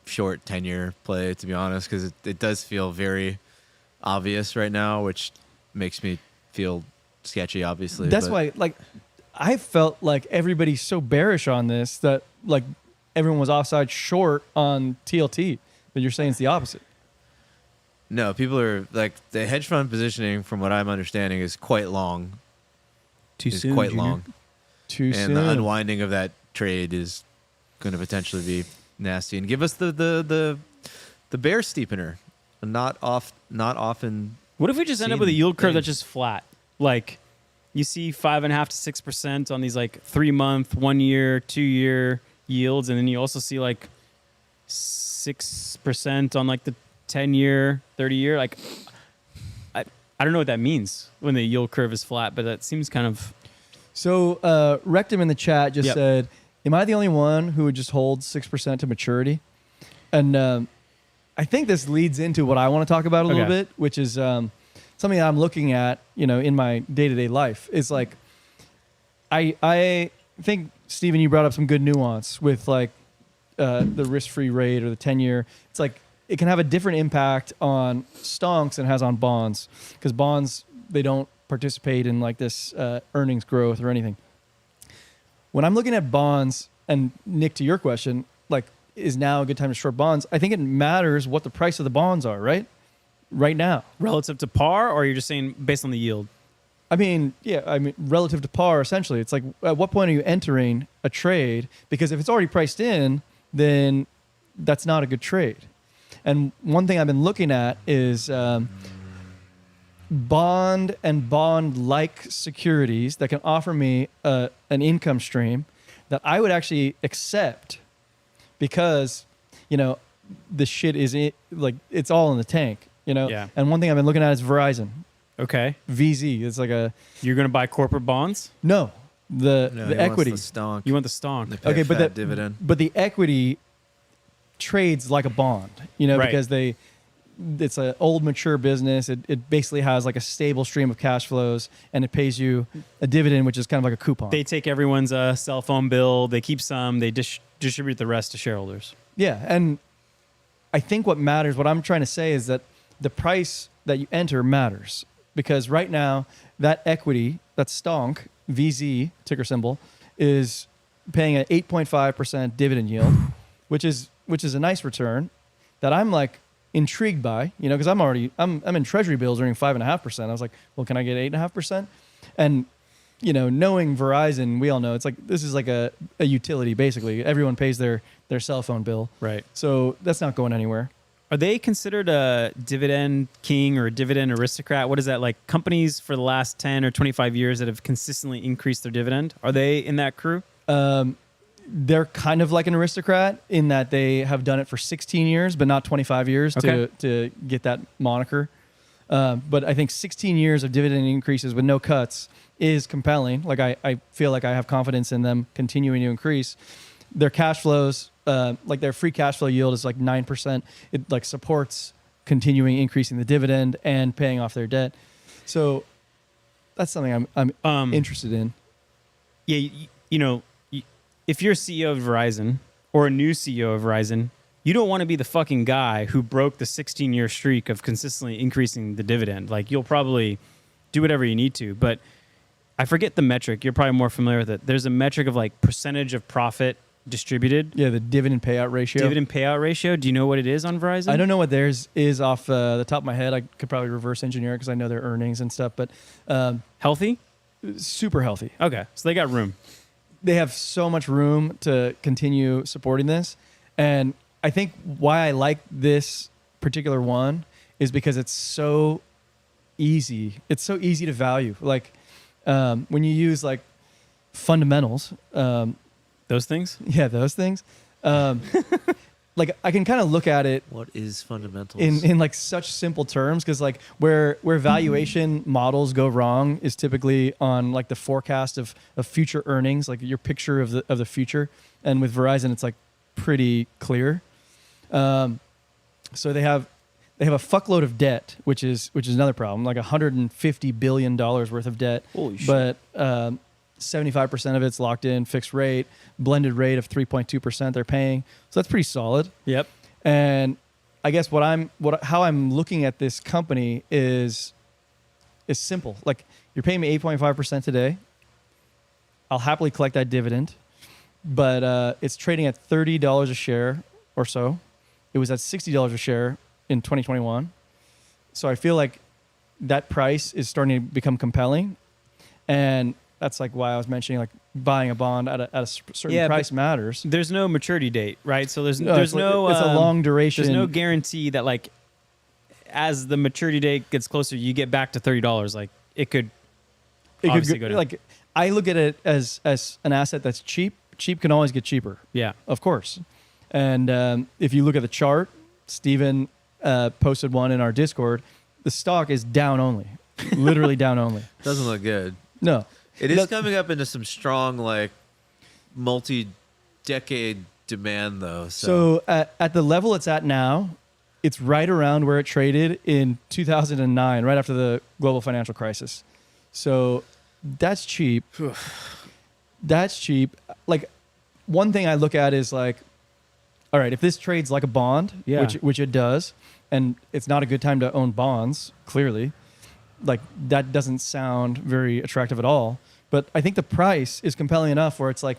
short 10-year play, to be honest, because it does feel very obvious right now, which makes me feel sketchy, obviously. that's but- why, like, I felt like everybody's so bearish on this that like everyone was offside short on TLT. But you're saying it's the opposite. No, people are like the hedge fund positioning, from what I'm understanding, is quite long. Too Is soon. quite Junior. long, Too and soon. the unwinding of that trade is going to potentially be nasty and give us the bear steepener. Not often. What if we just end up Seen with a yield curve thing. that's just flat? Like you see 5.5 to 6% on these like 3-month, 1 year, 2 year yields, and then you also see like 6% on like the 10-year, 30-year. Like I don't know what that means when the yield curve is flat, but that seems kind of So Rectum in the chat just Yep. said, "Am I the only one who would just hold 6% to maturity?" And I think this leads into what I want to talk about a little Okay. bit, which is something that I'm looking at, in my day-to-day life. Is like, I think Stephen, you brought up some good nuance with like the risk-free rate or the 10-year. It's like it can have a different impact on stonks than it has on bonds, because bonds, they don't participate in like this earnings growth or anything. When I'm looking at bonds, and Nick, to your question, like, is now a good time to short bonds? I think it matters what the price of the bonds are, right? Right now. relative to par, or you're just saying based on the yield? I mean, relative to par, essentially. It's like, at what point are you entering a trade? Because if it's already priced in, then that's not a good trade. And one thing I've been looking at is bond and bond-like securities that can offer me an income stream that I would actually accept because, you know, the shit is like it's all in the tank, you know. Yeah. And one thing I've been looking at is Verizon, Okay. VZ. It's like a You're going to buy corporate bonds? no, the No, he wants equity. the stonk. You want the stonk. They pay Okay, a but fat the dividend. but the equity trades like a bond, you know, Right. because it's an old mature business. It basically has like a stable stream of cash flows, and it pays you a dividend, which is kind of like a coupon. They take everyone's cell phone bill. They keep some. They distribute the rest to shareholders. Yeah, and I think what matters, what I'm trying to say is that the price that you enter matters, because right now that equity, that stonk, VZ ticker symbol, is paying an 8.5% dividend yield, which is a nice return that I'm like intrigued by, you know, because I'm in treasury bills earning 5.5%. I was like, well, can I get 8.5%? And you know, knowing Verizon, we all know it's like this is like a utility basically. Everyone pays their cell phone bill, Right. so that's not going anywhere. Are they considered a dividend king or a dividend aristocrat? What is that, like companies for the last 10 or 25 years that have consistently increased their dividend? Are they in that crew? They're kind of like an aristocrat in that they have done it for 16 years, but not 25 years Okay. to get that moniker. But I think 16 years of dividend increases with no cuts is compelling. Like I feel like I have confidence in them continuing to increase. Their cash flows, like their free cash flow yield is like 9%. It like supports continuing increasing the dividend and paying off their debt. So that's something I'm interested in. Yeah, you know, if you're CEO of Verizon or a new CEO of Verizon, you don't want to be the fucking guy who broke the 16-year streak of consistently increasing the dividend. Like, you'll probably do whatever you need to, but I forget the metric. You're probably more familiar with it. There's a metric of like percentage of profit distributed. Yeah, the dividend payout ratio. Dividend payout ratio. Do you know what it is on Verizon? I don't know what theirs is off the top of my head. I could probably reverse engineer because I know their earnings and stuff, but Healthy? super healthy. Okay, so they got room. They have so much room to continue supporting this. And I think why I like this particular one is because it's so easy. It's so easy to value. Like when you use like fundamentals, Those things? yeah, those things. Like I can kind of look at it What is fundamentals? in like such simple terms, because like where valuation models go wrong is typically on like the forecast of future earnings, like your picture of the future. And with Verizon, it's like pretty clear. So they have a fuckload of debt, which is another problem, like $150 billion worth of debt. Holy shit. But 75% of it's locked in, fixed rate, blended rate of 3.2% they're paying. So that's pretty solid. Yep. And I guess how I'm looking at this company is simple. Like, you're paying me 8.5% today. I'll happily collect that dividend, but it's trading at $30 a share or so. It was at $60 a share in 2021. So I feel like that price is starting to become compelling, and that's like why I was mentioning like buying a bond at a certain price matters. There's no maturity date, right? So there's It's no it's a long duration. There's no guarantee that like as the maturity date gets closer, you get back to $30. Like it could obviously go down. Like I look at it as an asset that's cheap. Cheap can always get cheaper, Yeah. of course. And if you look at the chart, Steven posted one in our Discord. The stock is down only, literally down only. Doesn't look good. No, It is Look- coming up into some strong, like, multi-decade demand, though. So at the level it's at now, it's right around where it traded in 2009, right after the global financial crisis. So that's cheap. That's cheap. Like, one thing I look at is like, all right, if this trades like a bond, Yeah. which it does, and it's not a good time to own bonds, clearly, like that doesn't sound very attractive at all. But I think the price is compelling enough where it's like,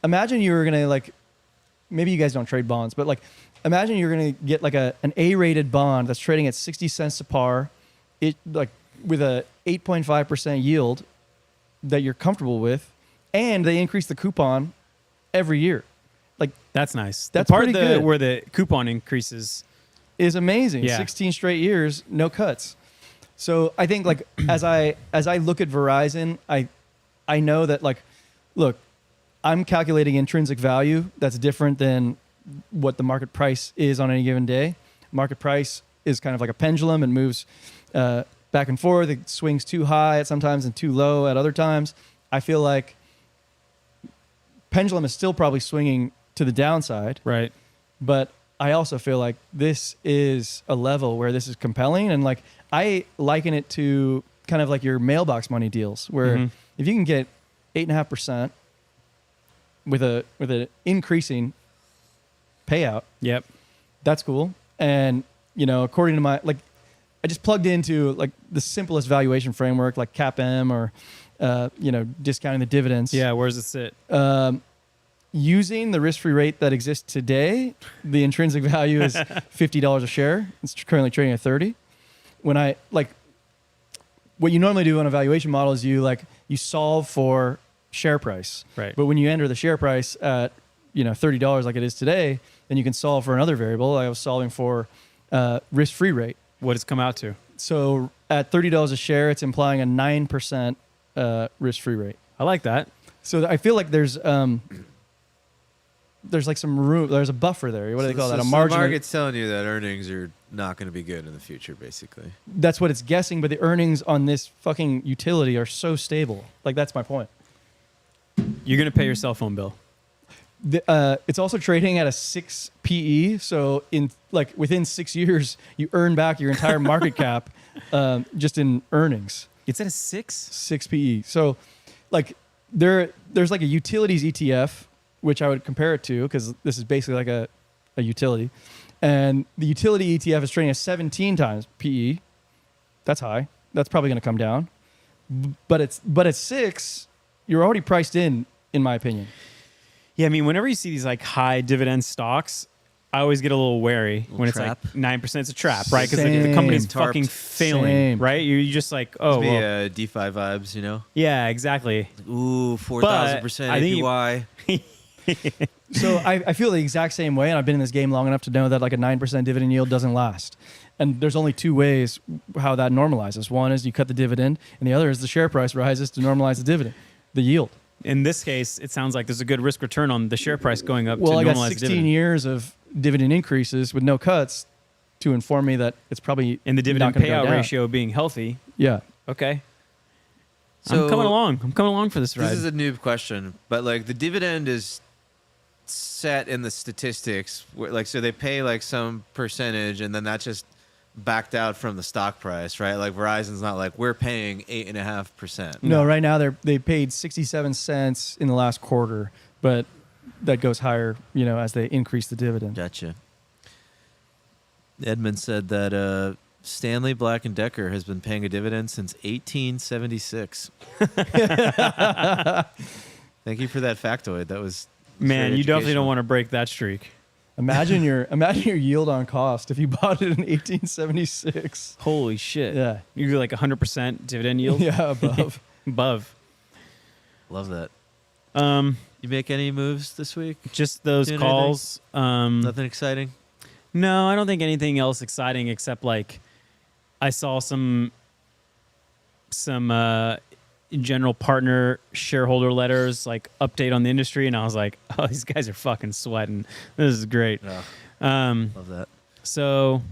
imagine you were going to like, maybe you guys don't trade bonds, but like, imagine you're going to get like an A-rated bond that's trading at 60 cents to par, it like with a 8.5% yield that you're comfortable with, and they increase the coupon every year. Like, That's nice. That's the part pretty good. where the coupon increases. is amazing. Yeah. 16 straight years, no cuts. So I think like as I look at Verizon, I know that like, look, I'm calculating intrinsic value that's different than what the market price is on any given day. Market price is kind of like a pendulum and moves back and forth. It swings too high at sometimes and too low at other times. I feel like pendulum is still probably swinging to the downside. Right. But I also feel like this is a level where this is compelling. And like, I liken it to kind of like your mailbox money deals, where if you can get 8.5% with an increasing payout, Yep. that's cool. And, according to my, like, I just plugged into like the simplest valuation framework, like CAPM or, discounting the dividends. Yeah. Where does it sit? Using the risk-free rate that exists today, the intrinsic value is $50 a share. It's currently trading at 30. When I like, what you normally do on a valuation model is you solve for share price. Right. But when you enter the share price at $30 like it is today, then you can solve for another variable. I was solving for risk-free rate. What does it come out to? So at $30 a share, it's implying a 9% risk-free rate. I like that. So I feel like there's like some room. There's a buffer there. What do they call that? A margin. The market's telling you that earnings are not going to be good in the future, basically. That's what it's guessing, but the earnings on this fucking utility are so stable. Like, that's my point. You're going to pay your cell phone bill. It's also trading at a 6 PE. So within 6 years, you earn back your entire market cap just in earnings. It's at a 6? 6 PE. So like there's like a utilities ETF, which I would compare it to, because this is basically like a utility. And the utility ETF is trading at 17 times PE. That's high. That's probably going to come down. But at 6, you're already priced in my opinion. Yeah, I mean, whenever you see these like high dividend stocks, I always get a little wary when it's trap. like 9%. It's a trap, right? Because Same. the company's Tarped. fucking failing, Same. right? You're just like, oh, Be well. DeFi vibes, Yeah, exactly. Ooh, 4,000% I think APY. So I feel the exact same way, and I've been in this game long enough to know that like a 9% dividend yield doesn't last. And there's only two ways how that normalizes. One is you cut the dividend, and the other is the share price rises to normalize the dividend, the yield. In this case, it sounds like there's a good risk return on the share price going up to Well, I got normalize 16 dividend. years of dividend increases with no cuts to inform me that it's probably And the dividend not gonna go payout down. ratio being healthy. Yeah. Okay. So I'm coming along. I'm coming along for this ride. This is a noob question, but like the dividend is set in the statistics, so they pay like some percentage, and then that's just backed out from the stock price, right? Like Verizon's not like we're paying 8.5%. No, right now they paid 67 cents in the last quarter, but that goes higher, as they increase the dividend. Gotcha. Edmund said that Stanley Black & Decker has been paying a dividend since 1876. Thank you for that factoid. That was Man, very you definitely don't educational. want to break that streak. Imagine your yield on cost if you bought it in 1876. Holy shit. Yeah. You get like 100% dividend yield? Yeah, above. Above. Love that. Um, You make any moves this week? just those Doing calls. Nothing exciting? No, I don't think anything else exciting except like I saw some general partner shareholder letters, like update on the industry, and I was like, oh, these guys are fucking sweating. This is great. Yeah. Um, Love that. so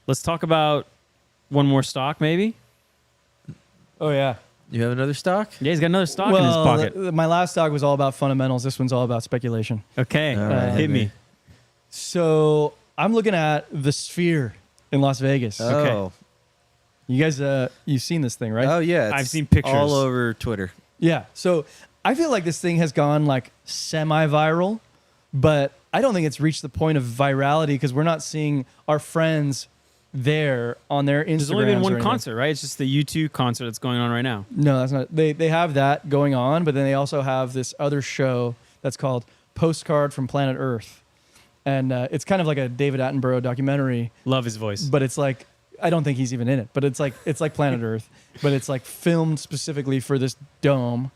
let's talk about one more stock, maybe. Oh, yeah. You have another stock? Yeah, he's got another stock in his pocket. My last stock was all about fundamentals. This one's all about speculation. Okay, All right, hit me. So I'm looking at the Sphere in Las Vegas. Oh. You guys, you've seen this thing, right? Oh, yeah. I've it's seen pictures. all over Twitter. Yeah. So I feel like this thing has gone like semi-viral, but I don't think it's reached the point of virality because we're not seeing our friends there on their Instagrams. There's only been or one anything. concert, right? It's just the U2 concert that's going on right now. No, that's not. They have that going on, but then they also have this other show that's called Postcard from Planet Earth, and it's kind of like a David Attenborough documentary, Love his voice. but it's like I don't think he's even in it, but it's like Planet Earth, but it's like filmed specifically for this dome,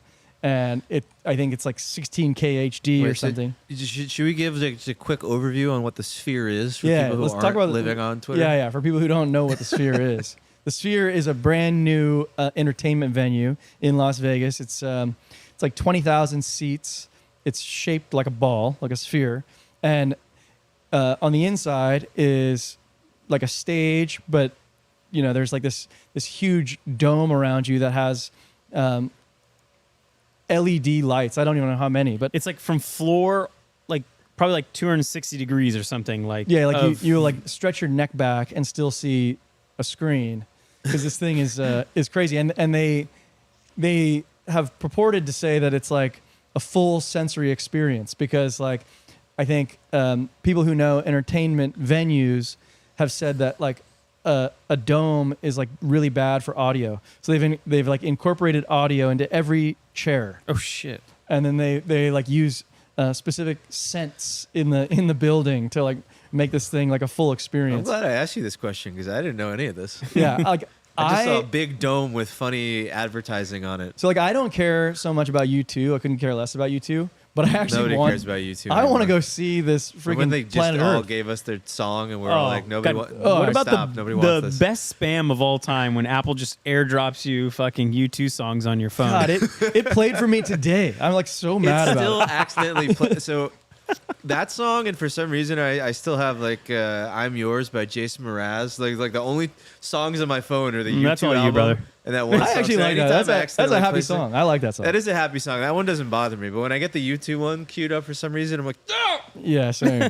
and I think it's like 16K HD or Wait, so something. should we give just a quick overview on what the Sphere is for Yeah, people who let's aren't talk about living on Twitter? Yeah. For people who don't know what the Sphere is, the Sphere is a brand new entertainment venue in Las Vegas. It's like 20,000 seats. it's shaped like a ball, like a sphere, and on the inside is like a stage, but there's like this huge dome around you that has LED lights. I don't even know how many, but It's like from floor, like probably like 260 degrees or something. Like yeah, like of- you like stretch your neck back and still see a screen because this thing is crazy. And they have purported to say that it's like a full sensory experience because like I think people who know entertainment venues have said that like a dome is like really bad for audio. So they've like incorporated audio into every chair. Oh shit! And then they like use specific scents in the building to like make this thing like a full I'm experience. glad I asked you this question because I didn't know any of this. Yeah, like I just saw a big dome with funny advertising on it. so like I don't care so much about U2. I couldn't care less about U2, but I actually Nobody want. cares about you two. I want to go see this When freaking they just planet all Earth. gave us their song and we're Oh, all like, nobody. God. what What about stop. Nobody wants the this. best spam of all time when Apple just airdrops you fucking U2 songs on your phone? God, it played for me today. I'm like so mad It about still it. accidentally played. So that song, and for some reason, I still have like "I'm Yours" by Jason Mraz. Like the only songs on my phone are the U2 That's all you, album brother. And that one I song. actually So like that. anytime That's I a accidentally happy play song. I like that song. That is a happy song. That one doesn't bother me. But when I get the U2 one queued up for some reason, I'm like, "Ah!" Yeah, same.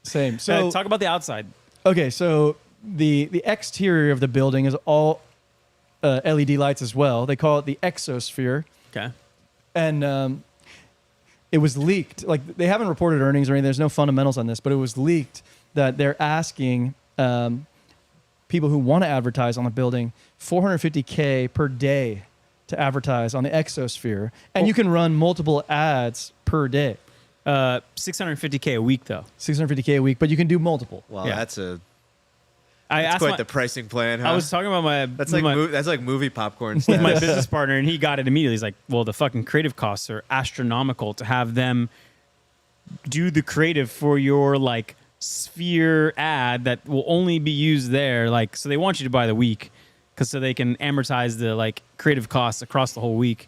Same. So Talk about the outside. okay, so the exterior of the building is all LED lights as well. They call it the exosphere, Okay. and it was leaked. Like they haven't reported earnings or anything. There's no fundamentals on this, but it was leaked that they're asking people who want to advertise on the building $450K per day to advertise on the exosphere, and you can run multiple ads per day. 650K a week though. $650K a week, but you can do multiple. "Well, Yeah. that's I asked quite my, the pricing plan." Huh? I was talking about my That's with like my, that's like movie popcorn with my status. business partner, and he got it immediately. He's like, "Well, the fucking creative costs are astronomical to have them do the creative for your like sphere ad that will only be used there. Like, so they want you to buy the week, because so they can amortize the like creative costs across the whole week."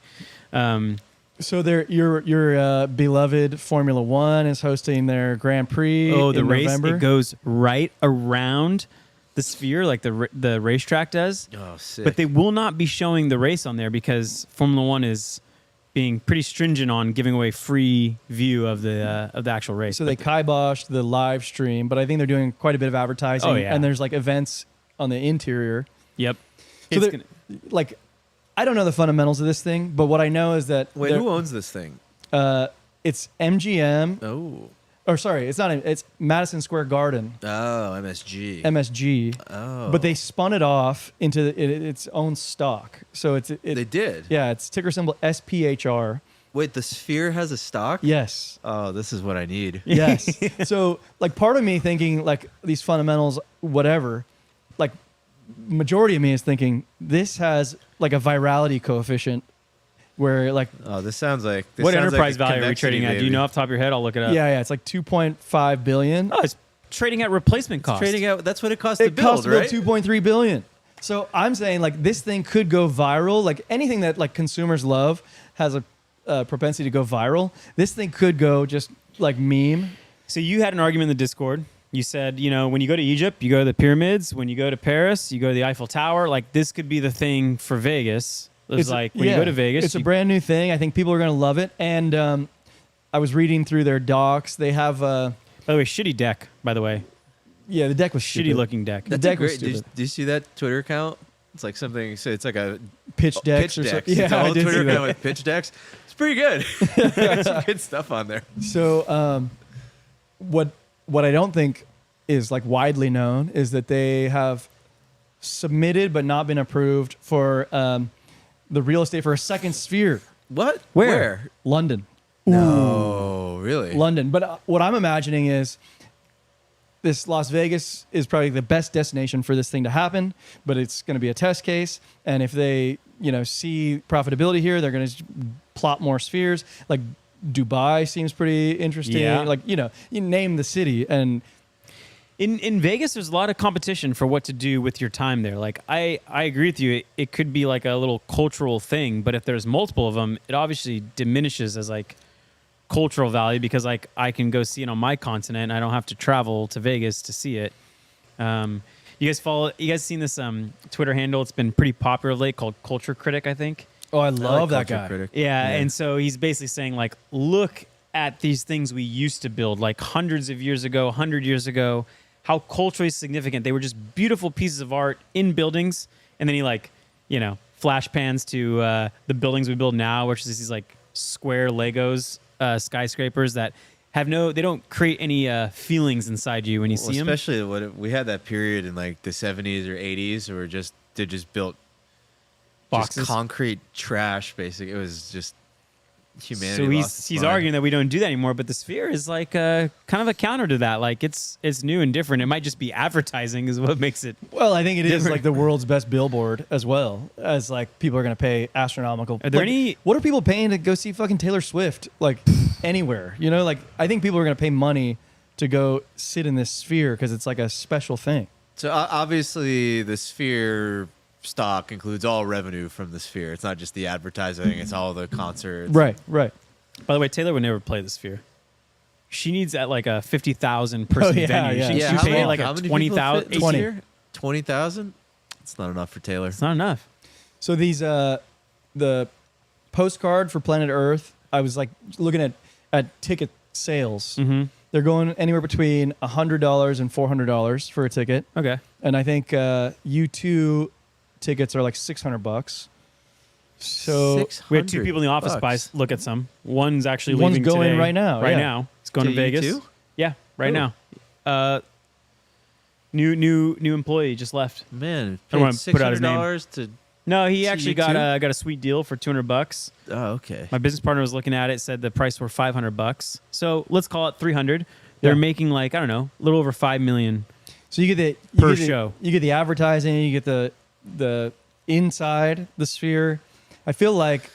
So your beloved Formula One is hosting their Grand Prix. Oh, the in race! November. It goes right around the sphere, like the racetrack does. Oh, sick. But they will not be showing the race on there because Formula One is being pretty stringent on giving away free view of the actual race. So they kiboshed the live stream, but I think they're doing quite a bit of advertising. Oh, yeah. And there's like events on the interior. Yep. So It's they're- like, I don't know the fundamentals of this thing, but what I know is that Wait, who owns this thing? it's MGM. Oh, Or sorry, it's not. It's Madison Square Garden, MSG. MSG. Oh, But they spun it off into its own stock. So they did. Yeah, it's ticker symbol SPHR. Wait, the Sphere has a stock? Yes. Oh, this is what I need. Yes. So, like, part of me thinking, like, these fundamentals, whatever, like, majority of me is thinking this has, like, a virality coefficient where, like, Oh, this sounds like what sounds enterprise like a value are we convexity trading at? Do you baby. know off the top of your head? I'll look it up. yeah, it's like 2.5 billion. Oh, it's trading at replacement cost. Trading out. That's what it costs to It build, costs about right? 2.3 billion. So I'm saying, like, this thing could go viral. Like, anything that, like, consumers love has a propensity to go viral. This thing could go just, like, meme. So you had an argument in the Discord. You said, you know, when you go to Egypt, you go to the pyramids. When you go to Paris, you go to the Eiffel Tower. Like, this could be the thing for Vegas. It's like when you go to Vegas, it's a brand new thing. I think people are going to love it. And I was reading through their docs. They have, by the way, shitty deck. By the way, yeah, the deck was shitty stupid. looking deck. The That's deck was great. stupid. Do you see that Twitter account? It's like something. So it's like a Pitch decks pitch or decks. something. It's Yeah, a I whole did Twitter see account that. with pitch decks. It's pretty good. There's some good stuff on there. So what I don't think is, like, widely known is that they have submitted but not been approved for the real estate for a second sphere. What? Where? London. No, really? London. But what I'm imagining is this Las Vegas is probably the best destination for this thing to happen, but it's going to be a test case. And if they, see profitability here, they're going to plot more spheres. Like, Dubai seems pretty interesting. Yeah. Like, you name the city. And In Vegas, there's a lot of competition for what to do with your time there. Like, I agree with you. It could be like a little cultural thing, but if there's multiple of them, it obviously diminishes as like cultural value because like I can go see it on my continent. I don't have to travel to Vegas to see it. You guys seen this Twitter handle? It's been pretty popular of late called Culture Critic, I think. Oh, I like love that Culture guy. Critic. Yeah, and so he's basically saying like, look at these things we used to build like hundreds of years ago, 100 years ago, how culturally significant they were, just beautiful pieces of art in buildings. And then he like, flash pans to the buildings we build now, which is these like square Legos skyscrapers that have they don't create any feelings inside you when you see them. Especially we had that period in like the 70s or 80s where they just built Boxes. just concrete trash. Basically, it was just humanity. So lost its he's mind. arguing that we don't do that anymore, but the Sphere is like kind of a counter to that. Like it's new and different. It might just be advertising is what makes it. Well, I think it is different. like the world's best billboard as well, as like people are going to pay astronomical. Are there like, any- What are people paying to go see fucking Taylor Swift? Like anywhere, like I think people are going to pay money to go sit in this Sphere because it's like a special thing. So obviously, the Sphere stock includes all revenue from the Sphere. It's not just the advertising; it's all the concerts. Right. By the way, Taylor would never play the Sphere. She needs at like a 50,000 person Oh, yeah, venue. yeah. She Yeah, should how pay many- like how a many 20,000. people fit 20. here? 20,000. It's not enough for Taylor. It's not enough. So these the postcard for Planet Earth, I was like looking at ticket sales. Mm-hmm. They're going anywhere between $100 and $400 for a ticket. Okay. And I think U2 tickets are like $600. So We had two people in the office look at some. One's actually One's leaving going today. right now, Right yeah. now, it's going to To Vegas. U2? Yeah, right Ooh. now. New employee just left. Man, I don't wanna put out his name. $600 to. No, he To actually U2? got a sweet deal for $200. Oh, okay. My business partner was looking at it, said the price were $500. So let's call it $300. They're Yeah. making like I don't know, a little over $5 million. So you get Per show. You get the advertising, you get the inside the Sphere. I feel like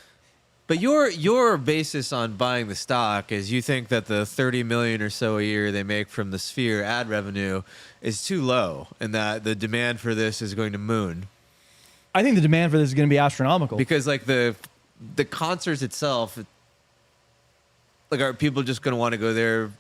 But your basis on buying the stock is you think that the 30 million or so a year they make from the Sphere ad revenue is too low, and that the demand for this is going to moon I think the demand for this is going to be astronomical. because like the concerts itself, like are people just going to want to go there,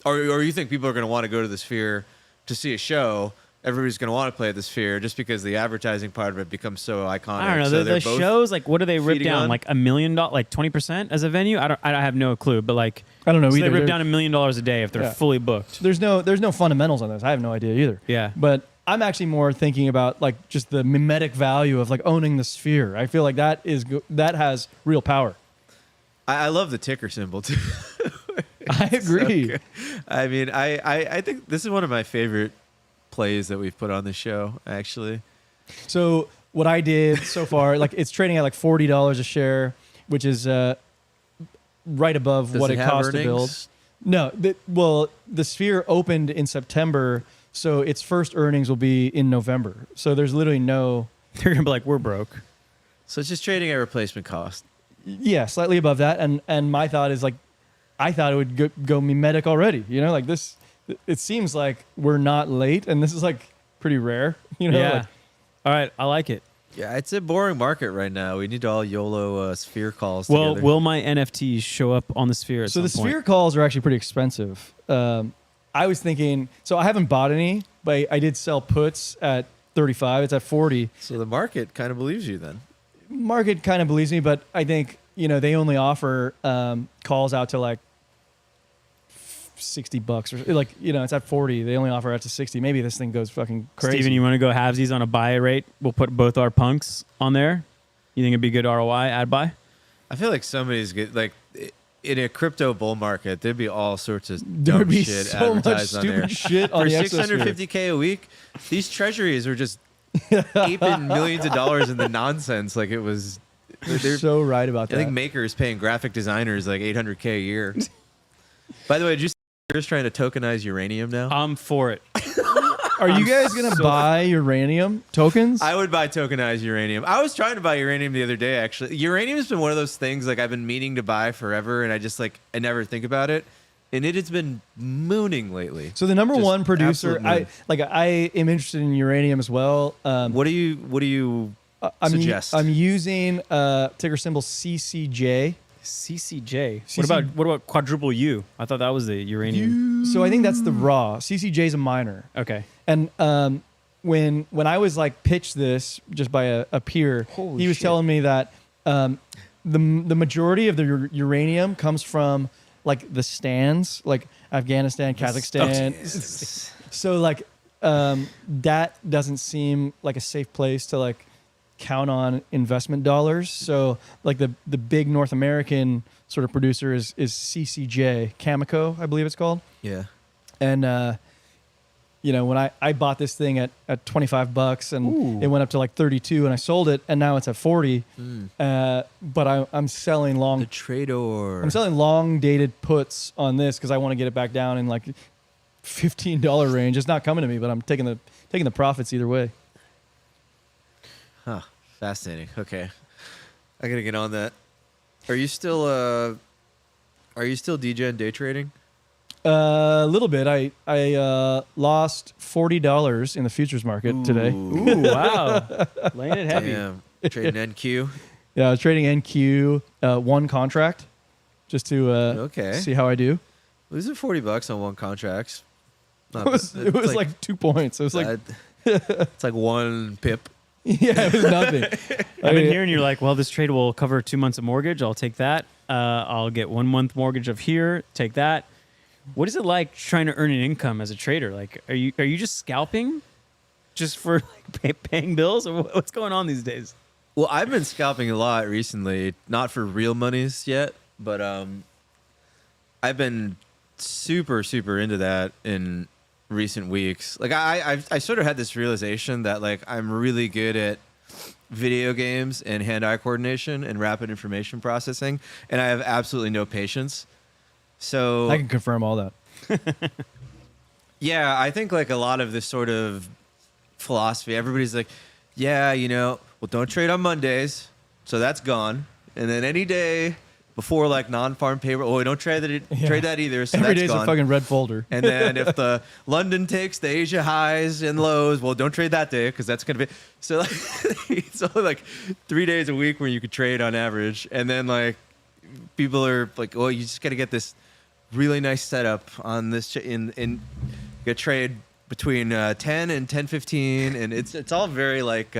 or you think people are going to want to go to the Sphere to see a show? Everybody's going to want to play at the Sphere just because the advertising part of it becomes so iconic. I don't know. So The they're both shows, like, what do they rip feeding down? on? Like $1 million, like 20% as a venue? I have no clue. But like, I don't know so either. they rip There- down $1 million a day if they're Yeah. fully booked. There's no fundamentals on this. I have no idea either. Yeah. But I'm actually more thinking about like just the mimetic value of like owning the Sphere. I feel like that has real power. I love the ticker symbol too. I agree. So I mean, I think this is one of my favorite plays that we've put on the show, actually. So what I did so far, like it's trading at like $40 a share, which is right above Does what it it have cost to build. earnings? No, the Sphere opened in September, so its first earnings will be in November. So there's literally no, They're going to be like, we're broke. So it's just trading at replacement cost. yeah, slightly above that. And my thought is like, I thought it would go mimetic already. Like this, it seems like we're not late, and this is like pretty rare. Yeah. like, All right. I like it. Yeah, it's a boring market right now. We need all YOLO Sphere calls Well, together. will my NFTs show up on the Sphere at so some the point? Sphere calls are actually pretty expensive. I was thinking, so I haven't bought any, but I did sell puts at 35. It's at 40. So the market kind of believes you then. Market kind of believes me, but I think they only offer calls out to like $60 or like it's at 40. They only offer out to 60. Maybe this thing goes fucking crazy. Steven, you want to go halvesies on a buy rate? We'll put both our punks on there. You think it'd be good ROI ad buy? I feel like somebody's good. Like in a crypto bull market, there'd be all sorts of There dumb would be shit so much advertised on there. stupid shit on For the exosphere. $650K a week, these treasuries are just aping millions of dollars in the nonsense. Like it was. You're so right about I that. think Maker is paying graphic designers like $800K a year. By the way, did you see Maker's trying to tokenize uranium now? I'm for it. Are you guys gonna buy uranium tokens? I would buy tokenized uranium. I was trying to buy uranium the other day, actually. Uranium has been one of those things like I've been meaning to buy forever, and I never think about it. And it has been mooning lately. So the number Just one producer, absolute moon. I am interested in uranium as well. What do you suggest? I'm using ticker symbol CCJ. CCJ. What about quadruple U? I thought that was the uranium. So I think that's the raw. CCJ is a minor. Okay. And when I was like pitched this just by a peer, Holy he was shit. telling me that the majority of the uranium comes from like the stands, like Afghanistan, Kazakhstan. So like that doesn't seem like a safe place to like count on investment dollars. So like the big North American sort of producer is CCJ, Cameco, I believe it's called. Yeah. And when I bought this thing at $25 and Ooh. it went up to like 32 and I sold it and now it's at 40. But I'm selling The trader. I'm selling long dated puts on this because I want to get it back down in like $15 range. It's not coming to me, but I'm taking the profits either way. Huh. Fascinating. Okay. I gotta get on that. Are you still DJ and day trading? A little bit. I lost $40 in the futures market today. Ooh, wow. Laying it heavy. Damn. Trading NQ. Yeah, I was trading NQ one contract just to Okay. see how I do. Losing $40 on one contract's It was like 2 points. It was like it's like one pip. yeah, it was nothing. I've been hearing you're like, well, this trade will cover 2 months of mortgage. I'll take that. I'll get 1 month mortgage of here. Take that. What is it like trying to earn an income as a trader? Like, are you just scalping, just for like paying bills, or what's going on these days? Well, I've been scalping a lot recently, not for real monies yet, but I've been super into that in recent weeks. Like I sort of had this realization that like I'm really good at video games and hand-eye coordination and rapid information processing, and I have absolutely no patience. So I can confirm all that. yeah, I think like a lot of this sort of philosophy, everybody's like, yeah, well, don't trade on Mondays, so that's gone. And then any day before like non-farm payroll, oh, don't trade that either, so Every that's day's gone. a fucking red folder. And then if the London takes the Asia highs and lows, well, don't trade that day because that's going to be so. Like, it's only like 3 days a week where you could trade on average, and then like people are like, "Oh, you just got to get this really nice setup on this in a trade between 10 and 10:15," and it's all very like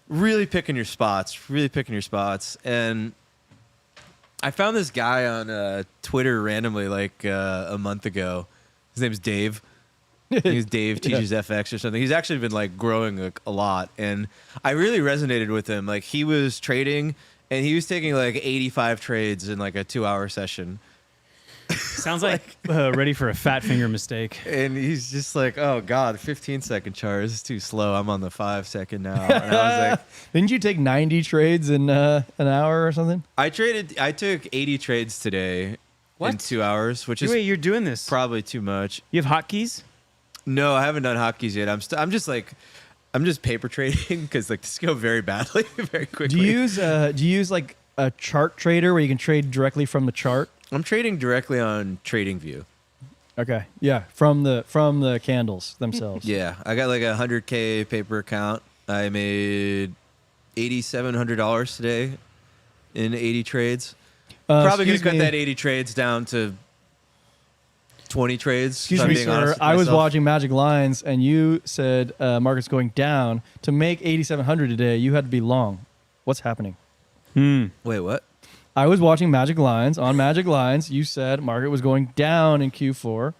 really picking your spots, and I found this guy on Twitter randomly like a month ago. His name's Dave. He's Dave Teaches FX or something. He's actually been like growing a lot, and I really resonated with him. Like he was trading, and he was taking like 85 trades in like a 2-hour session. Sounds like ready for a fat finger mistake. And he's just like, "Oh God, 15-second chart is too slow. I'm on the 5-second now." And I was like, Didn't you take 90 trades in an hour or something? I took 80 trades today in 2 hours, which is Wait, you're doing this? probably too much. You have hotkeys? No, I haven't done hotkeys yet. I'm just paper trading because like this go very badly, very quickly. Do you use like a chart trader where you can trade directly from the chart? I'm trading directly on TradingView. Okay. Yeah, from the candles themselves. Yeah, I got like a 100K paper account. I made $8,700 today in 80 trades. Probably gonna cut that 80 trades down to 20 trades. Excuse me, sir. I was watching Magic Lines, and you said market's going down. To make 8,700 today, you had to be long. What's happening? Wait, what? I was watching Magic Lines. On Magic Lines, you said market was going down in Q4.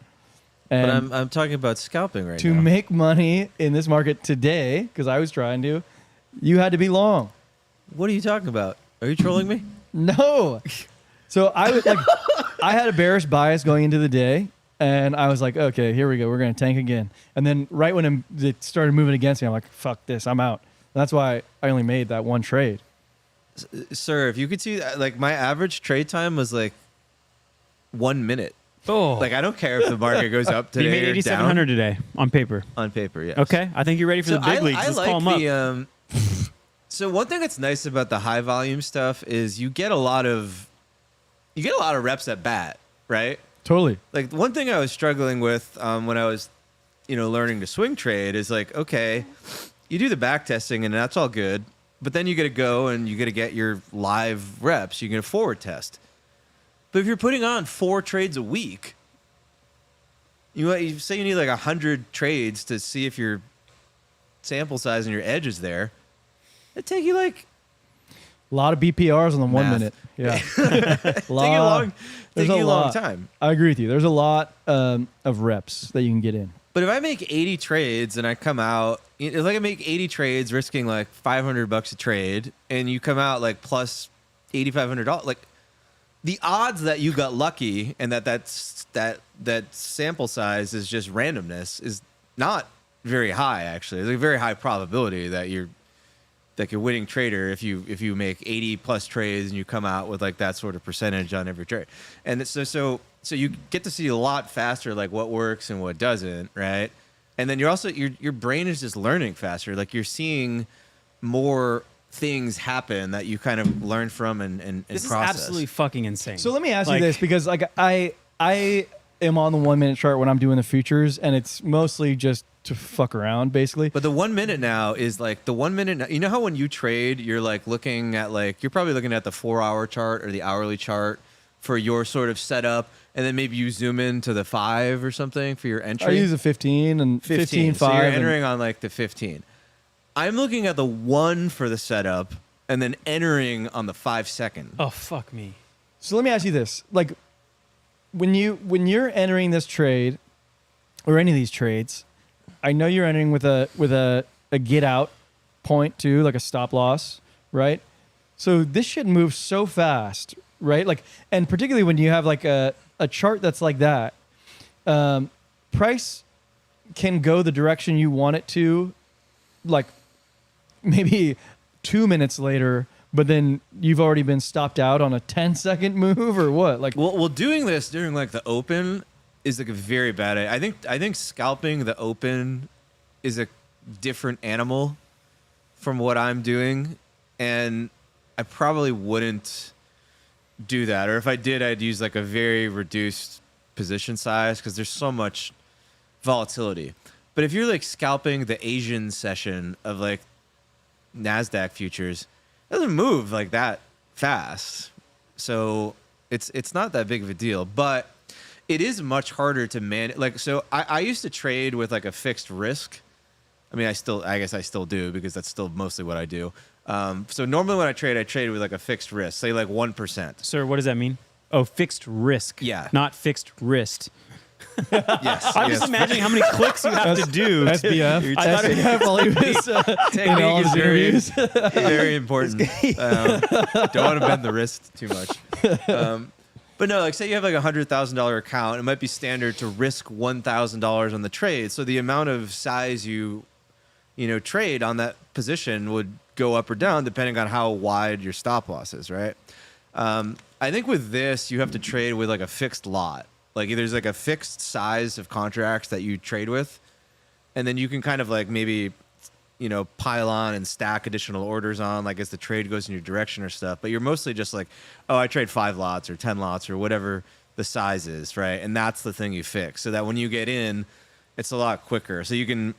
And But I'm talking about scalping right to now. make money in this market today, because I was trying to, you had to be long. What are you talking about? Are you trolling me? No. So I was like, I had a bearish bias going into the day, and I was like, okay, here we go. We're going to tank again. And then right when it started moving against me, I'm like, fuck this, I'm out. And that's why I only made that one trade. Sir, if you could see, like my average trade time was like 1 minute. Oh. Like I don't care if the market goes up You today made or 8,700 down today on paper. on paper. Yeah. Okay. I think you're ready for the big leagues. Let's call them up. So one thing that's nice about the high volume stuff is you get a lot of reps at bat, right? Totally. Like one thing I was struggling with when I was, learning to swing trade is like, okay, you do the back testing and that's all good, But then you got to go and you got to get your live reps. You get a forward test. But if you're putting on 4 trades a week, you say you need like 100 trades to see if your sample size and your edge is there. It'd take you like A lot of BPRs on the 1 minute. Yeah. take you a long time. I agree with you. There's a lot of reps that you can get in. But if I make 80 trades and I come out, if I make 80 trades risking like $500 a trade, and you come out like plus $8,500, like the odds that you got lucky and that sample size is just randomness is not very high. Actually, there's a very high probability that you're like a winning trader if you make 80 plus trades and you come out with like that sort of percentage on every trade. And so you get to see a lot faster like what works and what doesn't, right? And then you're also your brain is just learning faster. Like you're seeing more things happen that you kind of learn from and this process. is absolutely fucking insane. So let me ask you this, because like I am on the 1 minute chart when I'm doing the futures, and it's mostly just to fuck around basically. But the 1 minute now is like the 1 minute. You know how when you trade, you're like looking at like you're probably looking at the 4 hour chart or the hourly chart for your sort of setup, and then maybe you zoom in to the 5 or something for your entry. I use a 15 and 15 So 5. you're entering on like the 15. I'm looking at the 1 for the setup and then entering on the 5 second. oh fuck me. So let me ask you this: like, when you're entering this trade, or any of these trades, I know you're entering with a get out point too, like a stop loss, right? So this shit moves so fast, right? Like, and particularly when you have like a chart that's like that, price can go the direction you want it to, like maybe 2 minutes later, but then you've already been stopped out on a 10-second move or what? Like, Well, doing this during like the open is like a very bad idea. I think scalping the open is a different animal from what I'm doing, and I probably wouldn't do that. Or if I did, I'd use like a very reduced position size because there's so much volatility. But if you're like scalping the Asian session of like NASDAQ futures, it doesn't move like that fast. So it's not that big of a deal, but it is much harder to manage. Like, so I used to trade with like a fixed risk. I mean, I guess I still do because that's still mostly what I do. So normally when I trade with like a fixed risk, say like 1%. Sir, what does that mean? Oh, fixed risk. Yeah. Not fixed wrist. Yes. I'm yes. just imagining how many clicks you have to do. SBF. I thought SBF while he was in all Technique his is very, interviews. very important. Don't want to bend the wrist too much. But no, like say you have like $100,000 account, it might be standard to risk $1,000 on the trade. So the amount of size you trade on that position would go up or down depending on how wide your stop loss is, right? I think with this, you have to trade with like a fixed lot. Like there's like a fixed size of contracts that you trade with, and then you can kind of like maybe, pile on and stack additional orders on like as the trade goes in your direction or stuff. But you're mostly just like, oh, I trade 5 lots or 10 lots or whatever the size is, right? And that's the thing you fix so that when you get in, it's a lot quicker. So you can,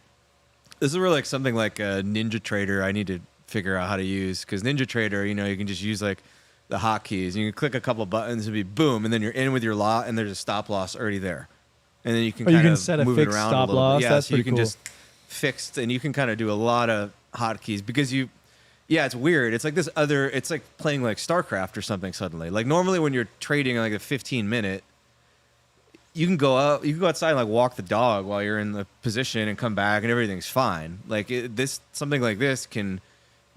this is where like something like a NinjaTrader I need to figure out how to use, because NinjaTrader, you can just use like the hotkeys. You can click a couple buttons and be boom, and then you're in with your lot, and there's a stop loss already there, and then you can kind of set a move it fixed around stop a little loss. bit. Yeah, That's so you pretty can cool. just fix, and you can kind of do a lot of hotkeys because it's weird. It's like it's like playing like StarCraft or something suddenly. Like normally when you're trading like a 15-minute, you can go outside and like walk the dog while you're in the position and come back and everything's fine. Like something like this can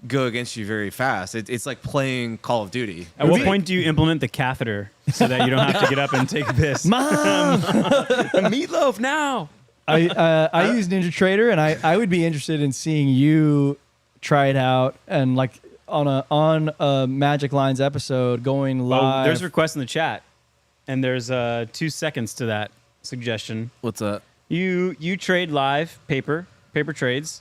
go against you very fast. It's like playing Call of Duty. At what point do you implement the catheter so that you don't have to get up and take a piss? Mom! Meatloaf now. I use NinjaTrader, and I would be interested in seeing you try it out, and like on a Magic Lines episode going live. There's a request in the chat, and there's 2 seconds to that suggestion. What's up? You trade live paper trades.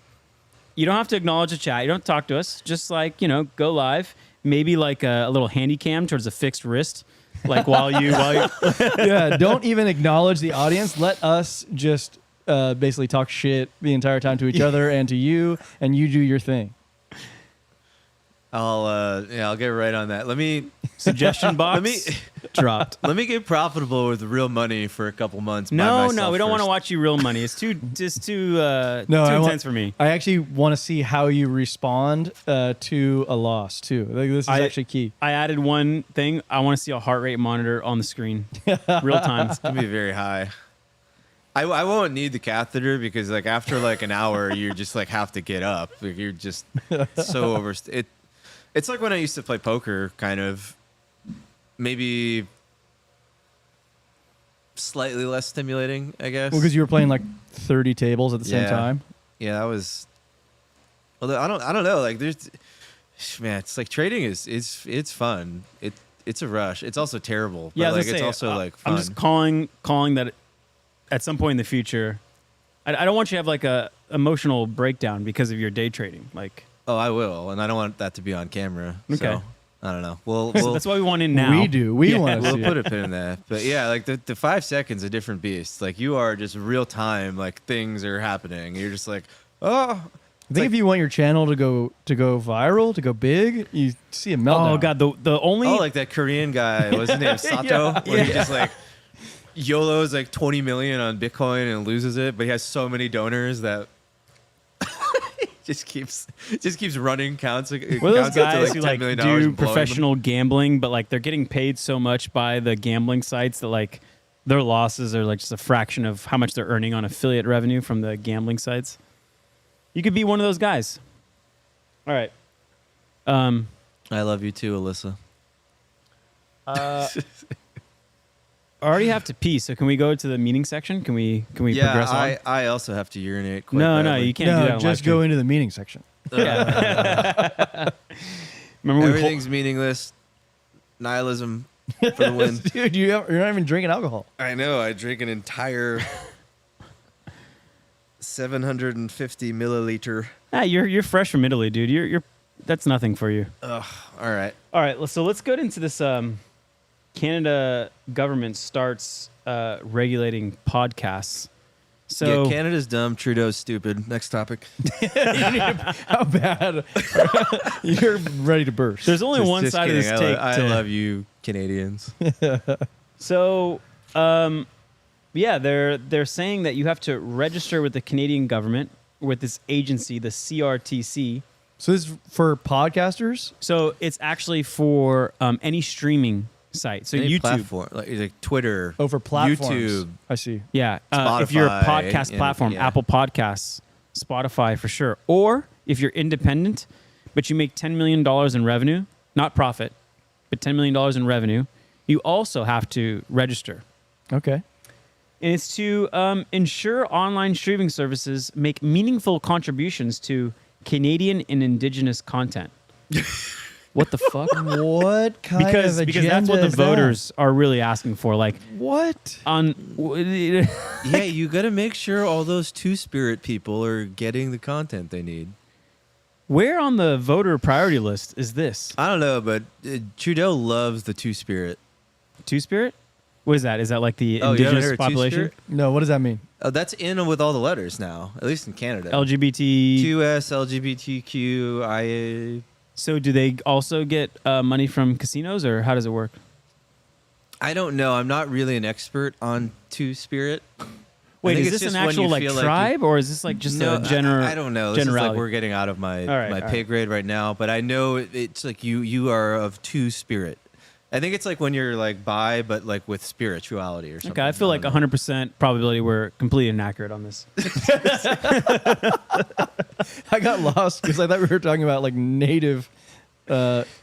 You don't have to acknowledge the chat. You don't talk to us. Just like, go live. Maybe like a little handy cam towards a fixed wrist. Like while you Yeah, don't even acknowledge the audience. Let us just basically talk shit the entire time to each other and to you, and you do your thing. I'll get right on that. Let me Suggestion box dropped. let me get profitable with real money for a couple months. by No, myself we don't want to first. watch you real money. It's too No, too I intense for me. I actually want to see how you respond to a loss too. Like, this is actually key. I added one thing. I want to see a heart rate monitor on the screen, real time. It's gonna be very high. I won't need the catheter because like after like an hour you just like have to get up. Like you're just so over it. It's like when I used to play poker, kind of. Maybe slightly less stimulating, I guess. Well, because you were playing like 30 tables at the same Yeah. time. Yeah, that was. Although I don't know. Like there's, man, it's like trading it's fun. It's a rush. It's also terrible. But Yeah, I was like gonna it's say, also like fun. I'm just calling that at some point in the future. I don't want you to have like a emotional breakdown because of your day trading. Like, Oh, I will, and I don't want that to be on camera. Okay. So, I don't know. We'll that's why we want in now. We do. We Yeah. want to we'll see put it. a pin in that. But yeah, like the 5 seconds a different beast. Like you are just real time. Like things are happening. You're just like, oh. I think if you want your channel to go viral, to go big, you see a meltdown. Oh god, the only Oh, like that Korean guy. What's his name? Sato. Yeah, Where he just like YOLO's like 20 million on Bitcoin and loses it, but he has so many donors that just keeps running counts. What are those counts up to, guys like, who $10 like million do and blowing them. professional gambling, but like they're getting paid so much by the gambling sites that like their losses are like just a fraction of how much they're earning on affiliate revenue from the gambling sites. You could be one of those guys. All right. I love you too, Alyssa. I already have to pee, so can we go to the meeting section? Can we progress on? I also have to urinate. Quite No, badly. you can't do that. No, on just live go stream. into the meeting section. Yeah. Remember Everything's meaningless. Nihilism for the win. Dude, you're not even drinking alcohol. I know. I drink an entire 750 milliliter. you're fresh from Italy, dude. You're that's nothing for you. Ugh. All right. All right, so let's get into this. Canada government starts regulating podcasts. So Yeah, Canada's dumb. Trudeau's stupid. Next topic. How bad? You're ready to burst. there's only Just- one just side kidding. of this take. I to- love you, Canadians. So, yeah, they're saying that you have to register with the Canadian government with this agency, the CRTC. So this is for podcasters? So it's actually for any streaming site. So Any YouTube. platform, like Twitter. Oh, for platforms. YouTube. I see. Yeah, if you're a Spotify, podcast and- platform, yeah. Apple Podcasts, Spotify for sure. Or if you're independent, but you make $10 million in revenue, not profit, but $10 million in revenue, you also have to register. Okay. And it's to ensure online streaming services make meaningful contributions to Canadian and Indigenous content. What the fuck? What kind because of because that's agenda what the is that? voters are really asking for. Like What? on Yeah, you got to make sure all those Two-Spirit people are getting the content they need. where on the voter priority list is this? I don't know, but Trudeau loves the Two-Spirit. Two-Spirit? What is that? Is that like the Oh, you haven't indigenous heard of population? Two-Spirit? No, what does that mean? Oh, that's in with all the letters now, at least in Canada. LGBT. QS, LGBTQ, IA. So do they also get money from casinos, or how does it work? I don't know. I'm not really an expert on Two-Spirit. Wait, think is it's this an just when actual you like feel like tribe, or is this like just No, a general? I don't know. This is like generality? we're getting out of my All right, my all pay right. grade right now, but I know it's like you are of Two-Spirit. I think it's like when you're like bi, but like with spirituality or something. Okay, I feel like don't know. 100% probability we're completely inaccurate on this. I got lost because I thought we were talking about like native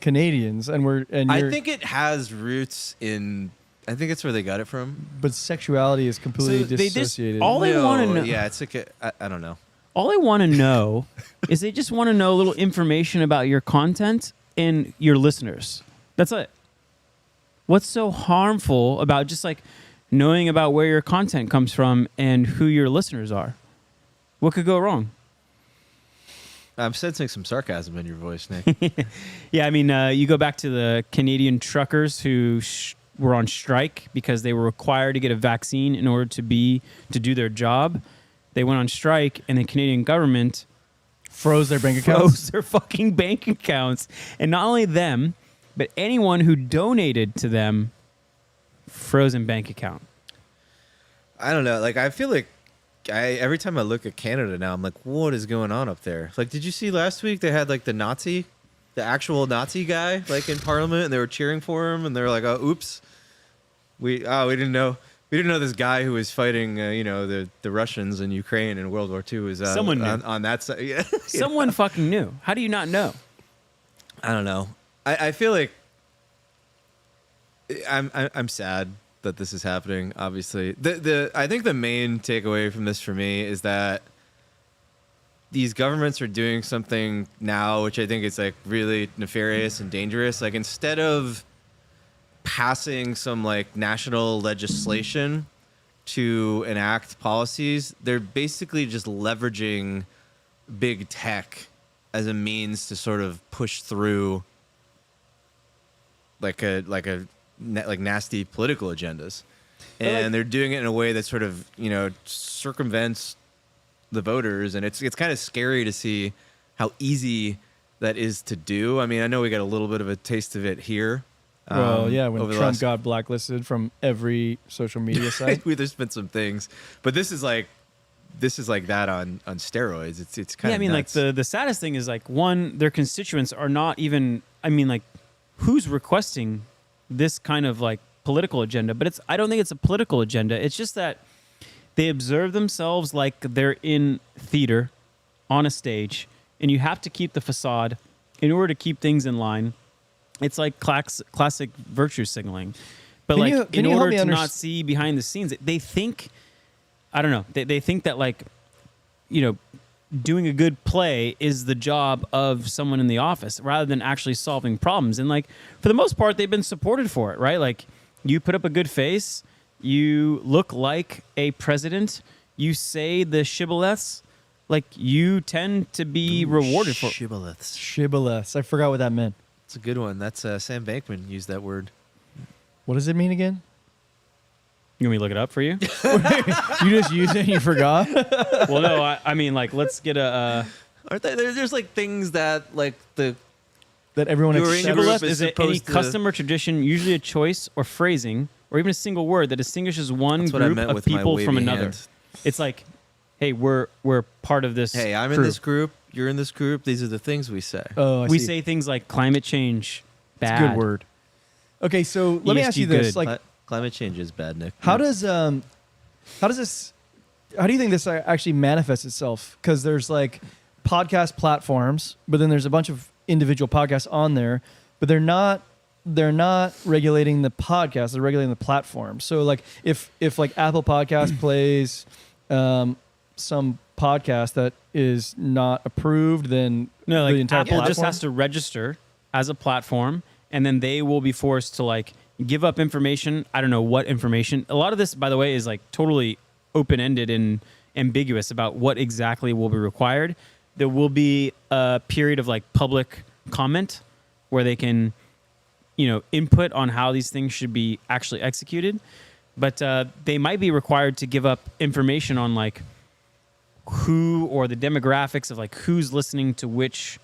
Canadians, and I think it has roots in. I think it's where they got it from. but sexuality is completely So they just- dissociated. all they No, want to know. Yeah, it's like I don't know. All they want to know is they just want to know a little information about your content and your listeners. That's it. What's so harmful about just like knowing about where your content comes from and who your listeners are? What could go wrong? I'm sensing some sarcasm in your voice, Nick. Yeah, I mean, you go back to the Canadian truckers who were on strike because they were required to get a vaccine in order to do their job. They went on strike, and the Canadian government Froze their bank accounts. Froze their fucking bank accounts. And not only them, but anyone who donated to them, frozen bank account. I don't know. Like, I feel like every time I look at Canada now, I'm like, what is going on up there? Like, did you see last week they had like the actual Nazi guy, like in Parliament, and they were cheering for him, and they were like, oh, oops, we didn't know this guy who was fighting, the Russians in Ukraine in World War II was Someone knew. on that side. Yeah. Someone fucking knew. How do you not know? I don't know. I feel like I'm sad that this is happening. Obviously, I think the main takeaway from this for me is that these governments are doing something now, which I think is like really nefarious and dangerous. Like, instead of passing some like national legislation to enact policies, they're basically just leveraging big tech as a means to sort of push through like nasty political agendas. And they're doing it in a way that sort of, circumvents the voters, and it's kind of scary to see how easy that is to do. I mean, I know we got a little bit of a taste of it here. Well, yeah, when Trump got blacklisted from every social media site. There's been some things, but this is like that on steroids. It's kind of, yeah, I mean, nuts. like the saddest thing is like, one, their constituents are not even, I mean, like, who's requesting this kind of like political agenda? But I don't think it's a political agenda. It's just that they observe themselves like they're in theater on a stage, and you have to keep the facade in order to keep things in line. It's like classic virtue signaling. But in order to not see behind the scenes, they think, I don't know, they think that like, doing a good play is the job of someone in the office rather than actually solving problems. And like, for the most part, they've been supported for it, right? Like, you put up a good face, you look like a president, you say the shibboleths, like, you tend to be rewarded for it. Shibboleths. I forgot what that meant. It's a good one. That's Sam Bankman used that word. What does it mean again? You want me to look it up for you? You just used it and you forgot? Well, no, I mean, like, let's get a... Aren't there's like things that like that everyone accepts. Shibboleth is any custom or tradition, usually a choice or phrasing, or even a single word that distinguishes one group of people from another. Hand. It's like, hey, we're part of this. Hey, I'm crew. in this group. You're in this group. These are the things we say. Oh, we say things like climate change, bad. It's a good word. Okay, so let me ask you this: good. like, climate change is bad, Nick. how do you think this actually manifests itself? Because there's like podcast platforms, but then there's a bunch of individual podcasts on there, but they're not regulating the podcast, they're regulating the platform. So like if like Apple Podcast plays some podcast that is not approved, then No, like the entire Apple platform just has to register as a platform, and then they will be forced to like give up information. I don't know what information. A lot of this, by the way, is like totally open-ended and ambiguous about what exactly will be required. There will be a period of like public comment where they can, input on how these things should be actually executed. But they might be required to give up information on like who or the demographics of like who's listening to which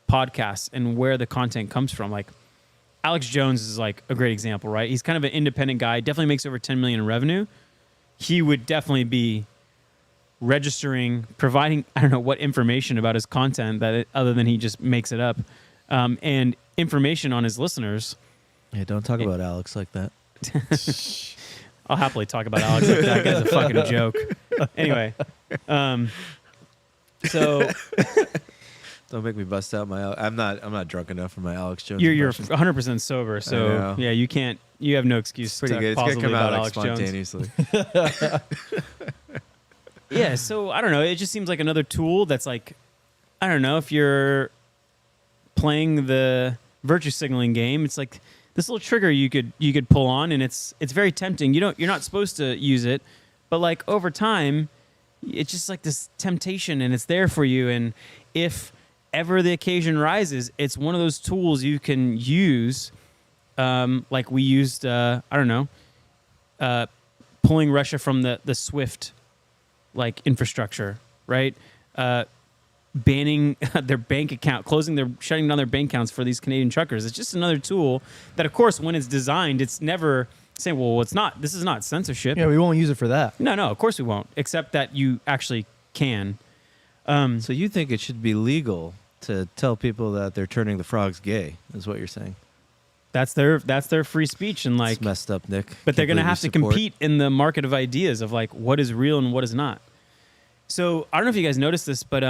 podcasts and where the content comes from. Like Alex Jones is like a great example, right? He's kind of an independent guy, definitely makes over 10 million in revenue. He would definitely be registering, providing, I don't know what information about his content other than he just makes it up, and information on his listeners. Yeah, don't talk about Alex like that. I'll happily talk about Alex like that. Guy's a fucking joke. Anyway, so don't make me bust out my. I'm not drunk enough for my Alex Jones. You're impression. 100% sober, so yeah, you can't. You have no excuse It's pretty to good. It's possibly gonna come about out like Alex Jones. spontaneously. Yeah, so I don't know. It just seems like another tool that's like, I don't know, if you're playing the virtue signaling game, it's like this little trigger you could pull on, and it's very tempting. You're not supposed to use it, but like over time, it's just like this temptation, and it's there for you. And if ever the occasion rises, it's one of those tools you can use, like we used. Pulling Russia from the SWIFT like infrastructure, right? banning their bank account, shutting down their bank accounts for these Canadian truckers. It's just another tool that, of course, when it's designed, it's never saying, well, it's not. This is not censorship. Yeah, we won't use it for that. No, of course we won't. Except that you actually can. So you think it should be legal to tell people that they're turning the frogs gay? Is what you're saying? That's their free speech, and like it's messed up, Nick. But they're Can't going to believe have to you support- compete in the market of ideas of like what is real and what is not. So I don't know if you guys noticed this, but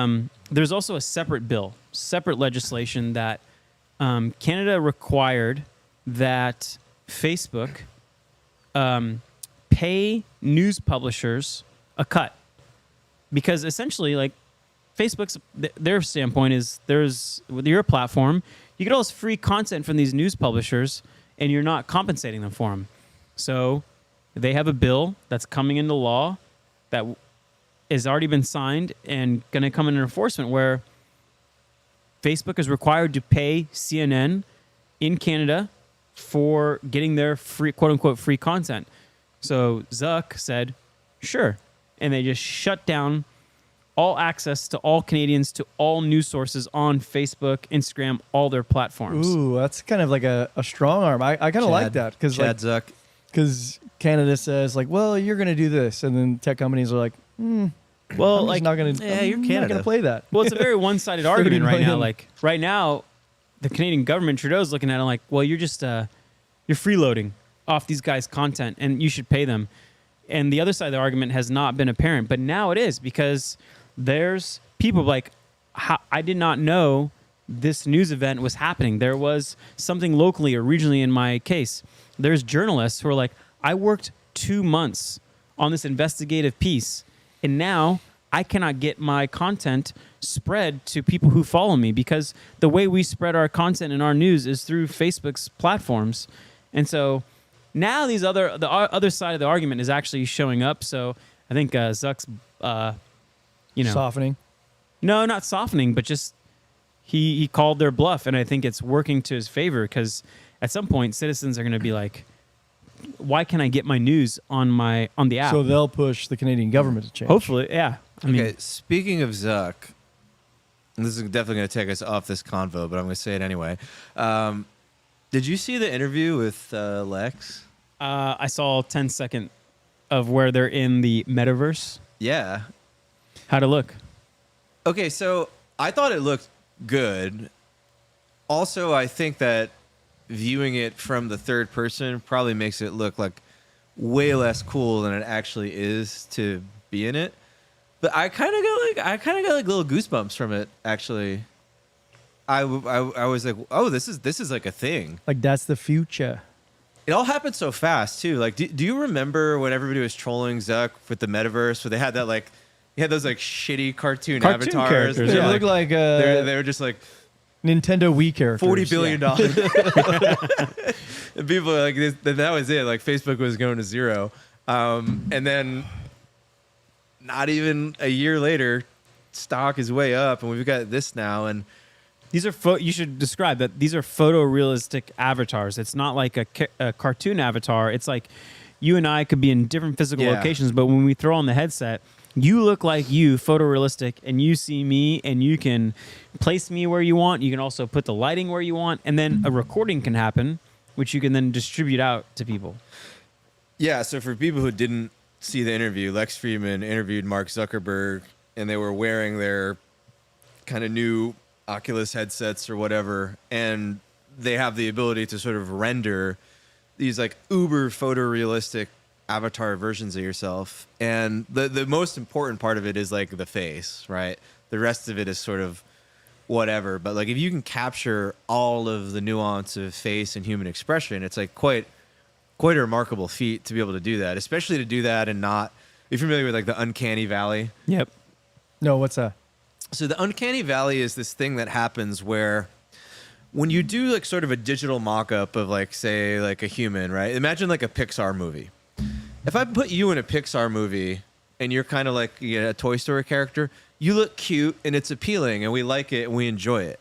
there's also a separate legislation that Canada required that Facebook pay news publishers a cut, because essentially, like, Facebook's their standpoint is with your platform, you get all this free content from these news publishers, and you're not compensating them for them. So they have a bill that's coming into law that has already been signed and going to come into enforcement, where Facebook is required to pay CNN in Canada for getting their free, quote unquote, free content. So Zuck said, sure. And they just shut down all access to all Canadians to all news sources on Facebook, Instagram, all their platforms. Ooh, that's kind of like a strong arm. I kind of like that because Chad Zuck. Because Canada says like, well, you're going to do this, and then tech companies are like, well, I'm like, just not going to. yeah, you're not Canada. going to play that. well, it's a very one-sided argument right now. million. Like right now, the Canadian government, Trudeau's looking at it like, well, you're just you're freeloading off these guys' content, and you should pay them. And the other side of the argument has not been apparent, but now it is, because there's people like, I did not know this news event was happening. There was something locally or regionally in my case. There's journalists who are like, I worked 2 months on this investigative piece, and now I cannot get my content spread to people who follow me, because the way we spread our content and our news is through Facebook's platforms. And so now the other side of the argument is actually showing up. So I think Zuck's, Softening. no, not softening, but just he called their bluff, and I think it's working to his favor, because at some point citizens are going to be like, why can't I get my news on the app? So they'll push the Canadian government to change. Hopefully, yeah. I mean, Okay, speaking of Zuck, and this is definitely going to take us off this convo, but I'm going to say it anyway. Did you see the interview with Lex? I saw a 10-second of where they're in the metaverse. Yeah. How'd it look? Okay, so I thought it looked good. Also, I think that viewing it from the third person probably makes it look like way less cool than it actually is to be in it. But I kind of got like little goosebumps from it. Actually, I was like, oh, this is like a thing. Like that's the future. It all happened so fast too. Like, do you remember when everybody was trolling Zuck with the metaverse, where they had that like, you had those like shitty cartoon avatars. characters, They yeah. look like they were just like Nintendo Wii characters. $40 billion. And people were like, that was it. Like Facebook was going to zero. And then not even a year later, stock is way up, and we've got this now. And These are you should describe that these are photorealistic avatars. It's not like a cartoon avatar. It's like you and I could be in different physical Yeah. locations, but when we throw on the headset, you look like you, photorealistic, and you see me, and you can place me where you want. You can also put the lighting where you want, and then a recording can happen, which you can then distribute out to people. yeah, so for people who didn't see the interview, Lex Fridman interviewed Mark Zuckerberg, and they were wearing their kind of new Oculus headsets or whatever, and they have the ability to sort of render these like uber photorealistic avatar versions of yourself. And the most important part of it is like the face, right? The rest of it is sort of whatever. But like if you can capture all of the nuance of face and human expression, it's like quite a remarkable feat to be able to do that, especially to do that and not. You're familiar with like the uncanny valley? Yep. No, what's that? So the uncanny valley is this thing that happens where when you do like sort of a digital mock-up of like, say, like a human, right? Imagine like a Pixar movie. If I put you in a Pixar movie and you're kind of like a Toy Story character, you look cute and it's appealing and we like it and we enjoy it.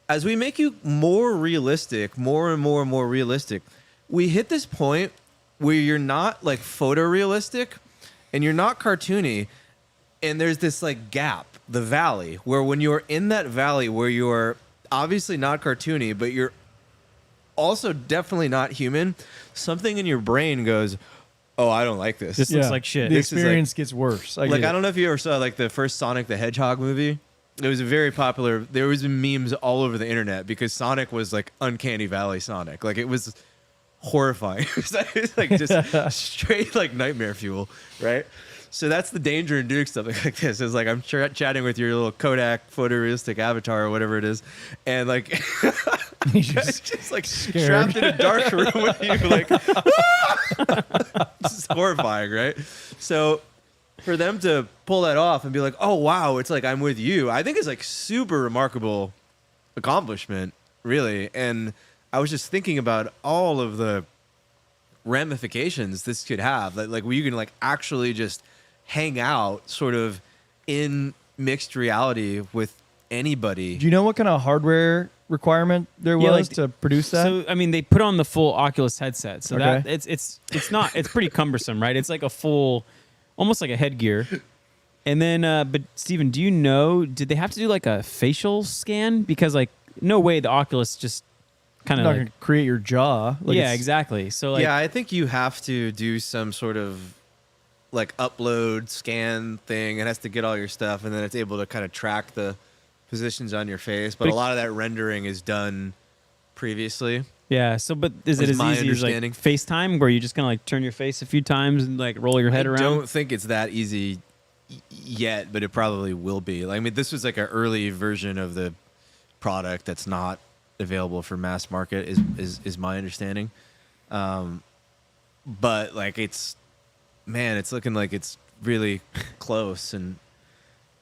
As we make you more realistic, more and more and more realistic, we hit this point where you're not like photorealistic and you're not cartoony, and there's this like gap. the valley, where when you're in that valley where you're obviously not cartoony, but you're also definitely not human, something in your brain goes, oh, I don't like this. This looks like shit. The This is like- experience gets worse. I don't know if you ever saw like the first Sonic the Hedgehog movie. It was a very popular. There was memes all over the internet because Sonic was like Uncanny Valley Sonic. Like it was horrifying. It was like just straight like nightmare fuel, right? So that's the danger in doing something like this. Is like I'm chatting with your little Kodak photorealistic avatar or whatever it is, and like just like scared. trapped in a dark room with you, like this is horrifying, right? So for them to pull that off and be like, oh wow, it's like I'm with you, I think it's like super remarkable accomplishment, really. And I was just thinking about all of the ramifications this could have, like where you can like actually just hang out sort of in mixed reality with anybody. Do you know what kind of hardware requirement there Yeah, was like, to produce that? So I mean, they put on the full Oculus headset, so Okay. that it's not it's pretty cumbersome, right? It's like a full, almost like a headgear. And then, but Steven, do you know? Did they have to do like a facial scan? Because like, no way the Oculus just kind It's of not like, going to create your jaw. Like yeah, it's- exactly. So like, Yeah, I think you have to do some sort of like upload scan thing. It has to get all your stuff, and then it's able to kind of track the positions on your face. But But- a lot of that rendering is done previously. yeah. So, but is it Was as my easy as like understanding. FaceTime, where you just kind of like turn your face a few times and like roll your head I around? don't think it's that easy yet, but it probably will be. Like, I mean, this was like an early version of the product that's not available for mass market, is my understanding. But like it's looking like it's really close, and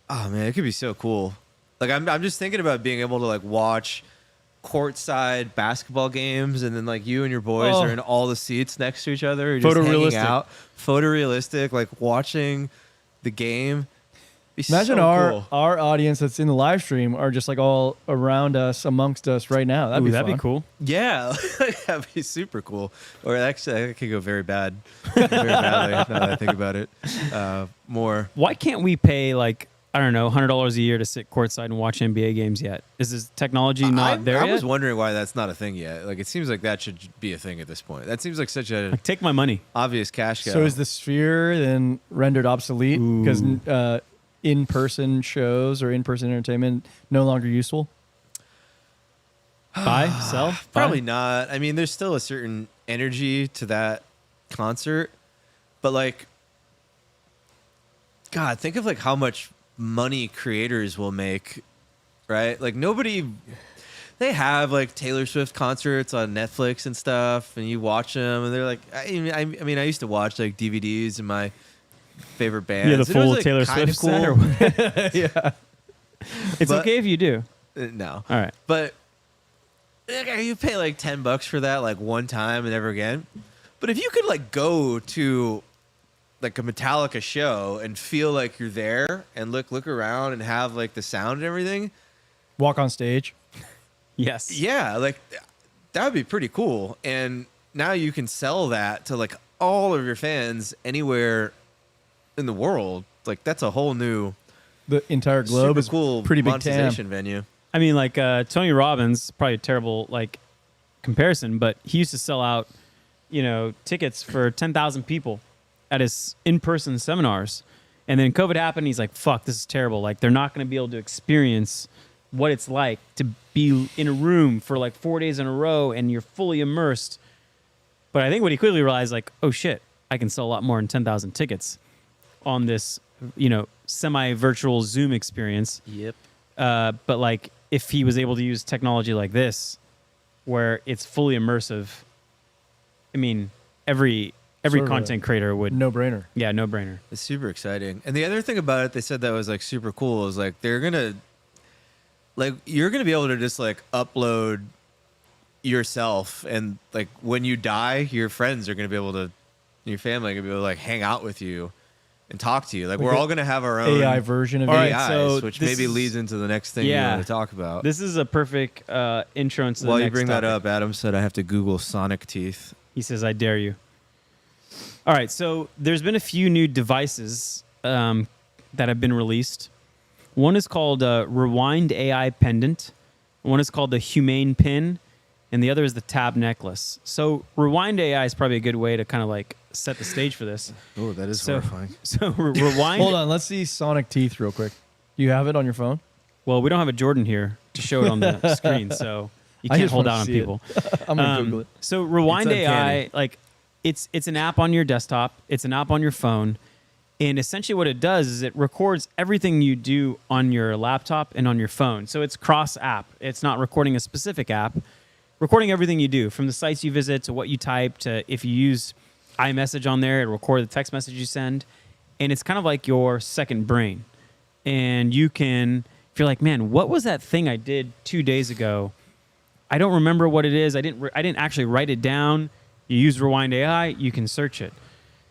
oh man, it could be so cool. Like I'm just thinking about being able to like watch courtside basketball games, and then like you and your boys Oh. are in all the seats next to each other, you're just hanging Photorealistic. out, photorealistic, like watching the game. Be Imagine so our cool. our audience that's in the live stream are just like all around us, amongst us right now. That'd Ooh, be that'd fun. be cool. Yeah, that'd be super cool. Or actually, that could go very bad, very badly. Now that I think about it, more. Why can't we pay like, I don't know, $100 a year to sit courtside and watch NBA games yet? Is this technology not there I yet? was wondering why that's not a thing yet. Like, it seems like that should be a thing at this point. That seems like such a Like, take my money. obvious cash cow. So is the Sphere then rendered obsolete because in-person shows or in-person entertainment no longer useful? Buy, sell, buy? Probably not. I mean, there's still a certain energy to that concert, but like, God, think of like how much money creators will make, right? Like nobody, they have like Taylor Swift concerts on Netflix and stuff, and you watch them, and they're like, I mean, I used to watch like DVDs and my favorite bands. Yeah, the and it was, full like, Taylor kind Swift of set or cool. what? Yeah. It's But- okay if you do. No, All right. but like, you pay like $10 for that like one time and never again. But if you could like go to like a Metallica show and feel like you're there and look around and have like the sound and everything, Walk on stage. Yes. yeah, like that would be pretty cool. And now you can sell that to like all of your fans anywhere in the world. Like that's a whole new The entire globe super is cool pretty big TAM. monetization venue. I mean, like Tony Robbins, probably a terrible like comparison, but he used to sell out, tickets for 10,000 people at his in-person seminars, and then COVID happened. He's like, "Fuck, this is terrible. Like, they're not going to be able to experience what it's like to be in a room for like 4 days in a row, and you're fully immersed." But I think what he quickly realized, like, "Oh shit, I can sell a lot more than 10,000 tickets on this, semi-virtual Zoom experience." Yep. But like, if he was able to use technology like this, where it's fully immersive, I mean, every Sort of content creator would, No brainer. yeah, no brainer. It's super exciting. And the other thing about it, they said that was like super cool, is like you're gonna be able to just like upload yourself, and like when you die, your friends are gonna be able to, your family are gonna be able to like hang out with you and talk to you. Like Like we're the all gonna have our own AI version of All right, it. AIs, so which this maybe is- leads into the next thing Yeah. you want to talk about. This is a perfect intro into the While next you bring that topic. up, Adam said I have to Google Sonic teeth. He says, "I dare you." All right, so there's been a few new devices that have been released. One is called Rewind.ai pendant. One is called the Humane pin, and the other is the tab necklace. So Rewind.ai is probably a good way to kind of like set the stage for this. Oh, that is So, horrifying. so Rewind. Hold on, let's see Sonic Teeth real quick. You have it on your phone? Well, we don't have a Jordan here to show it on the screen, so you I can't just hold wanna out on see it. people. I'm gonna Google it. So Rewind It's AI, uncanny. like it's an app on your desktop. It's an app on your phone, and essentially what it does is it records everything you do on your laptop and on your phone. So it's cross app. It's not recording a specific app. Recording everything you do, from the sites you visit to what you type to if you use iMessage on there, it record the text message you send, and it's kind of like your second brain. And you can, if you're like, man, what was that thing I did 2 days ago? I don't remember what it is. I didn't actually write it down. You use Rewind AI, you can search it.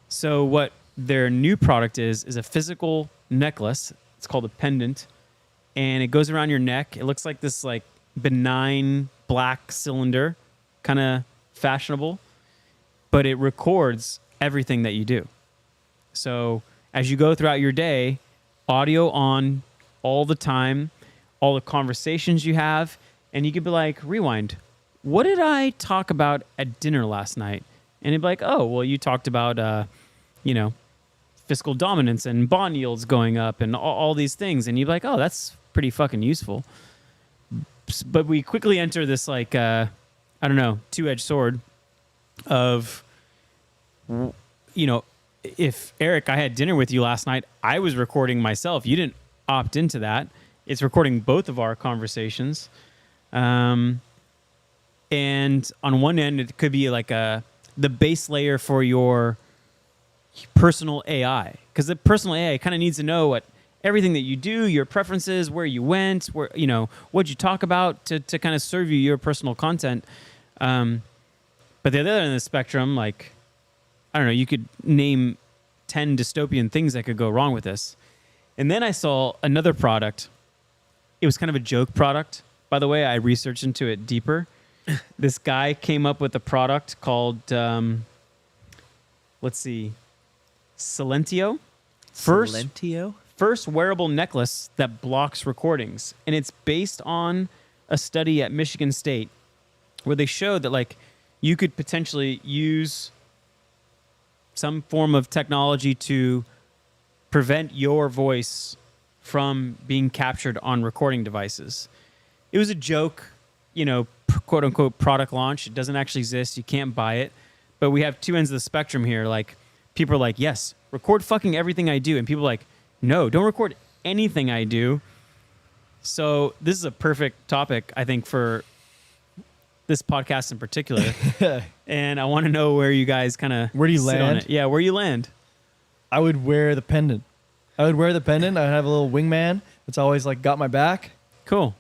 So what their new product is a physical necklace. It's called a pendant, and it goes around your neck. It looks like this like benign black cylinder, kind of fashionable, but it records everything that you do. So as you go throughout your day, audio on all the time, all the conversations you have, and you could be like, rewind, what did I talk about at dinner last night? And it'd be like, oh, well, you talked about, fiscal dominance and bond yields going up and all these things. And you'd be like, oh, that's pretty fucking useful. But we quickly enter this like, two-edged sword of, if Eric, I had dinner with you last night, I was recording myself. You didn't opt into that. It's recording both of our conversations. And on one end, it could be like the base layer for your personal AI, because the personal AI kind of needs to know what everything that you do, your preferences, where you went, what you talk about to kind of serve you your personal content. But the other end of the spectrum, like, I don't know, you could name 10 dystopian things that could go wrong with this. And then I saw another product. It was kind of a joke product. By the way, I researched into it deeper. This guy came up with a product called, Silentio. First wearable necklace that blocks recordings. And it's based on a study at Michigan State where they showed that like you could potentially use some form of technology to prevent your voice from being captured on recording devices. It was a joke, quote unquote product launch. It doesn't actually exist. You can't buy it. But we have two ends of the spectrum here. Like, people are like, yes, record fucking everything I do. And people are like, no, don't record anything I do. So this is a perfect topic, I think, for this podcast in particular. And I want to know where you guys kind of Where do you sit on land? it. Yeah, where you land. I would wear the pendant. I'd have a little wingman that's always like got my back. Cool.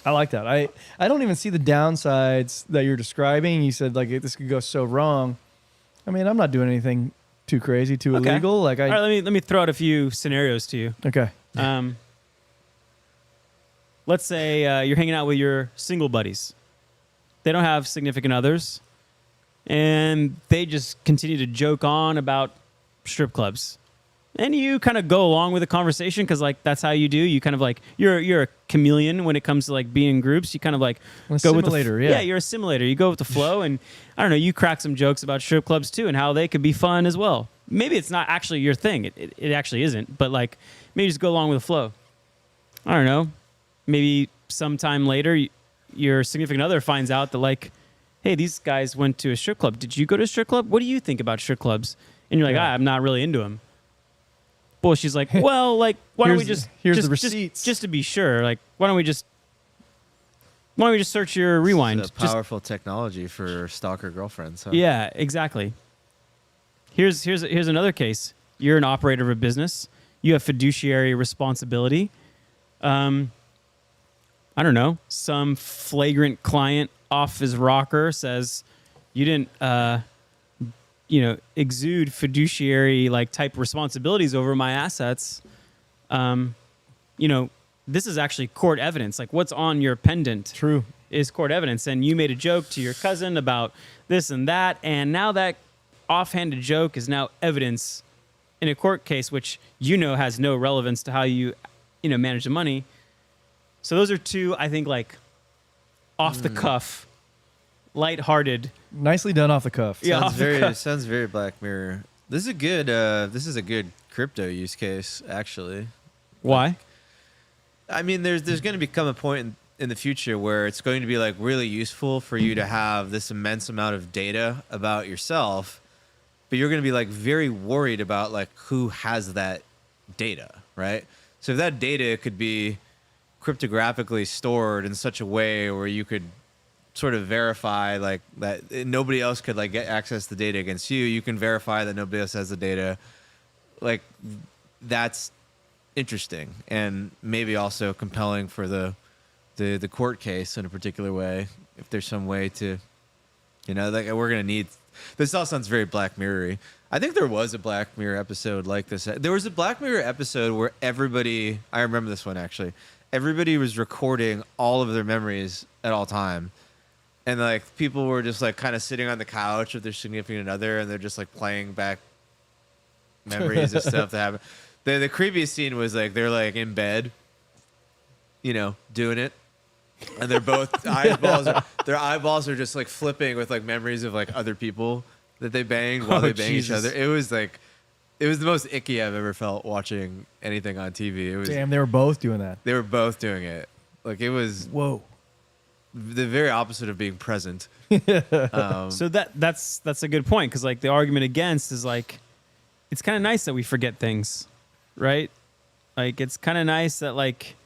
I like that. I don't even see the downsides that you're describing. You said like this could go so wrong. I mean, I'm not doing anything too crazy, too Okay. illegal. Like All right, let me throw out a few scenarios to you. Okay. Let's say you're hanging out with your single buddies. They don't have significant others, and they just continue to joke on about strip clubs. And you kind of go along with the conversation because, like, that's how you do. You kind of like you're a chameleon when it comes to like being in groups. You kind of like go with the Assimilator, yeah. you're a simulator. You go with the flow, and I don't know. You crack some jokes about strip clubs too, and how they could be fun as well. Maybe it's not actually your thing. It actually isn't. But like, maybe just go along with the flow. I don't know. Maybe sometime later, your significant other finds out that like, hey, these guys went to a strip club. Did you go to a strip club? What do you think about strip clubs? And you're like, Yeah. I'm not really into them. Well, she's like, well, like, why don't we Here's the receipts. just to be sure, like, why don't we just search your rewind? It's a powerful technology for stalker girlfriends. Huh? Yeah, exactly. Here's another case. You're an operator of a business. You have fiduciary responsibility. I don't know. Some flagrant client off his rocker says you didn't exude fiduciary like type responsibilities over my assets. This is actually court evidence. Like, what's on your pendant True. is court evidence. And you made a joke to your cousin about this and that, and now that offhanded joke is now evidence in a court case, which has no relevance to how you manage the money. So those are two, I think, like off the cuff, lighthearted. Nicely done off the cuff. Yeah, off the cuff. Sounds very Black Mirror. This is a good crypto use case, actually. Why? I mean, there's going to become a point in the future where it's going to be like really useful for you to have this immense amount of data about yourself, but you're going to be like very worried about like who has that data, right? So if that data could be cryptographically stored in such a way where you could sort of verify like that nobody else could like get access to the data against you, you can verify that nobody else has the data. Like that's interesting and maybe also compelling for the court case in a particular way. If there's some way to, like we're gonna need. This all sounds very Black Mirror-y. I think there was a Black Mirror episode like this. There was a Black Mirror episode where everybody. I remember this one actually. Everybody was recording all of their memories at all time, and like people were just like kind of sitting on the couch with their significant other, and they're just like playing back memories of stuff that happened. The creepiest scene was like they're like in bed, doing it. And they're both their eyeballs are just like flipping with like memories of like other people that they banged while they banged each other. It was the most icky I've ever felt watching anything on TV. It was Damn, they were both doing that. They were both doing it. Like it was Whoa. The very opposite of being present. So that's a good point, because like the argument against is like it's kind of nice that we forget things, right? Like it's kind of nice that like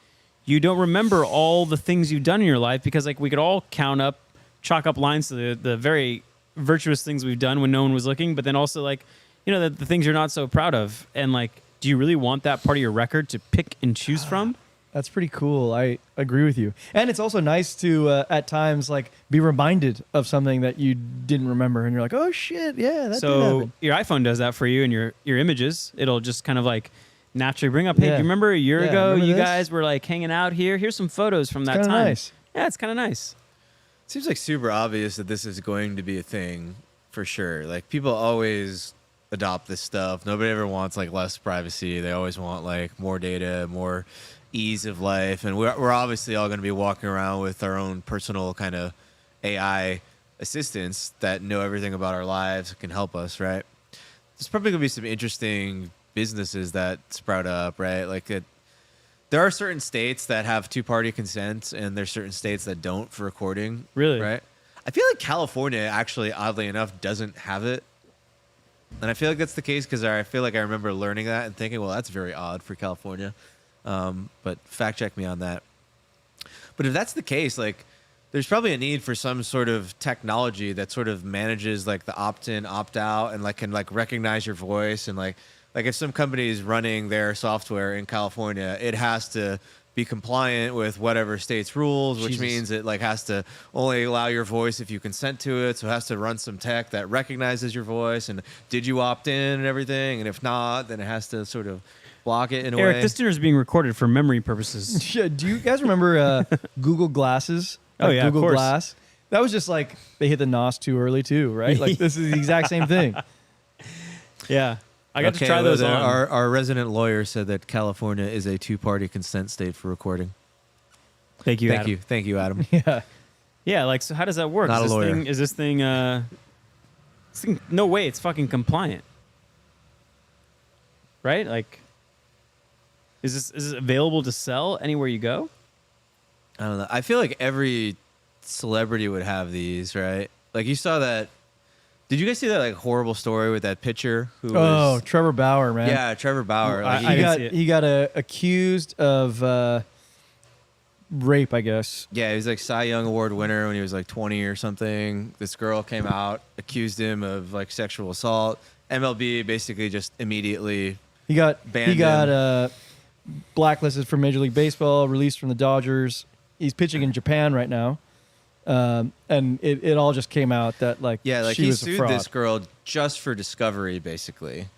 you don't remember all the things you've done in your life, because like we could all chalk up lines to the very virtuous things we've done when no one was looking, but then also like, the things you're not so proud of. And like, do you really want that part of your record to pick and choose from? That's pretty cool. I agree with you. And it's also nice to, at times, like be reminded of something that you didn't remember. And you're like, oh shit, yeah, that did happen. Your iPhone does that for you, and your images, it'll just kind of like naturally bring up, hey, do you remember a year ago you guys were like hanging out here? Here's some photos from that time. Nice. Yeah, it's kind of nice. Seems like super obvious that this is going to be a thing for sure. Like people always adopt this stuff. Nobody ever wants like less privacy. They always want like more data, more ease of life. And we're obviously all going to be walking around with our own personal kind of AI assistants that know everything about our lives, can help us, right? There's probably going to be some interesting businesses that sprout up, right? Like there are certain states that have two-party consent, and there's certain states that don't for recording. Really? Right? I feel like California actually, oddly enough, doesn't have it. And I feel like that's the case because I feel like I remember learning that and thinking, well, that's very odd for California. But fact check me on that. But if that's the case, like there's probably a need for some sort of technology that sort of manages like the opt-in, opt-out, and like can like recognize your voice. And like if some company is running their software in California, it has to be compliant with whatever state's rules, which means it like has to only allow your voice if you consent to it. So it has to run some tech that recognizes your voice and did you opt in and everything. And if not, then it has to sort of block it in a way. Eric, this dinner is being recorded for memory purposes. Do you guys remember Google Glasses? Oh, yeah, Google of course. Glass. That was just like they hit the NOS too early too, right? Like this is the exact same thing. Yeah. I got to try those on. Our resident lawyer said that California is a two-party consent state for recording. Thank you, Adam. Thank you, Adam. Yeah. Yeah, like, so how does that work? Not a lawyer. Is this thing, no way it's fucking compliant. Right? Like, is this available to sell anywhere you go? I don't know. I feel like every celebrity would have these, right? Like you saw that. Did you guys see that like horrible story with that pitcher who was Trevor Bauer, man. Yeah, Trevor Bauer. Like, he got accused of rape, I guess. Yeah, he was like Cy Young Award winner when he was like 20 or something. This girl came out, accused him of like sexual assault. MLB basically just immediately banned him. Blacklisted from Major League Baseball, released from the Dodgers. He's pitching in Japan right now. And it all just came out that like she he was a sued fraud. this girl just for discovery basically,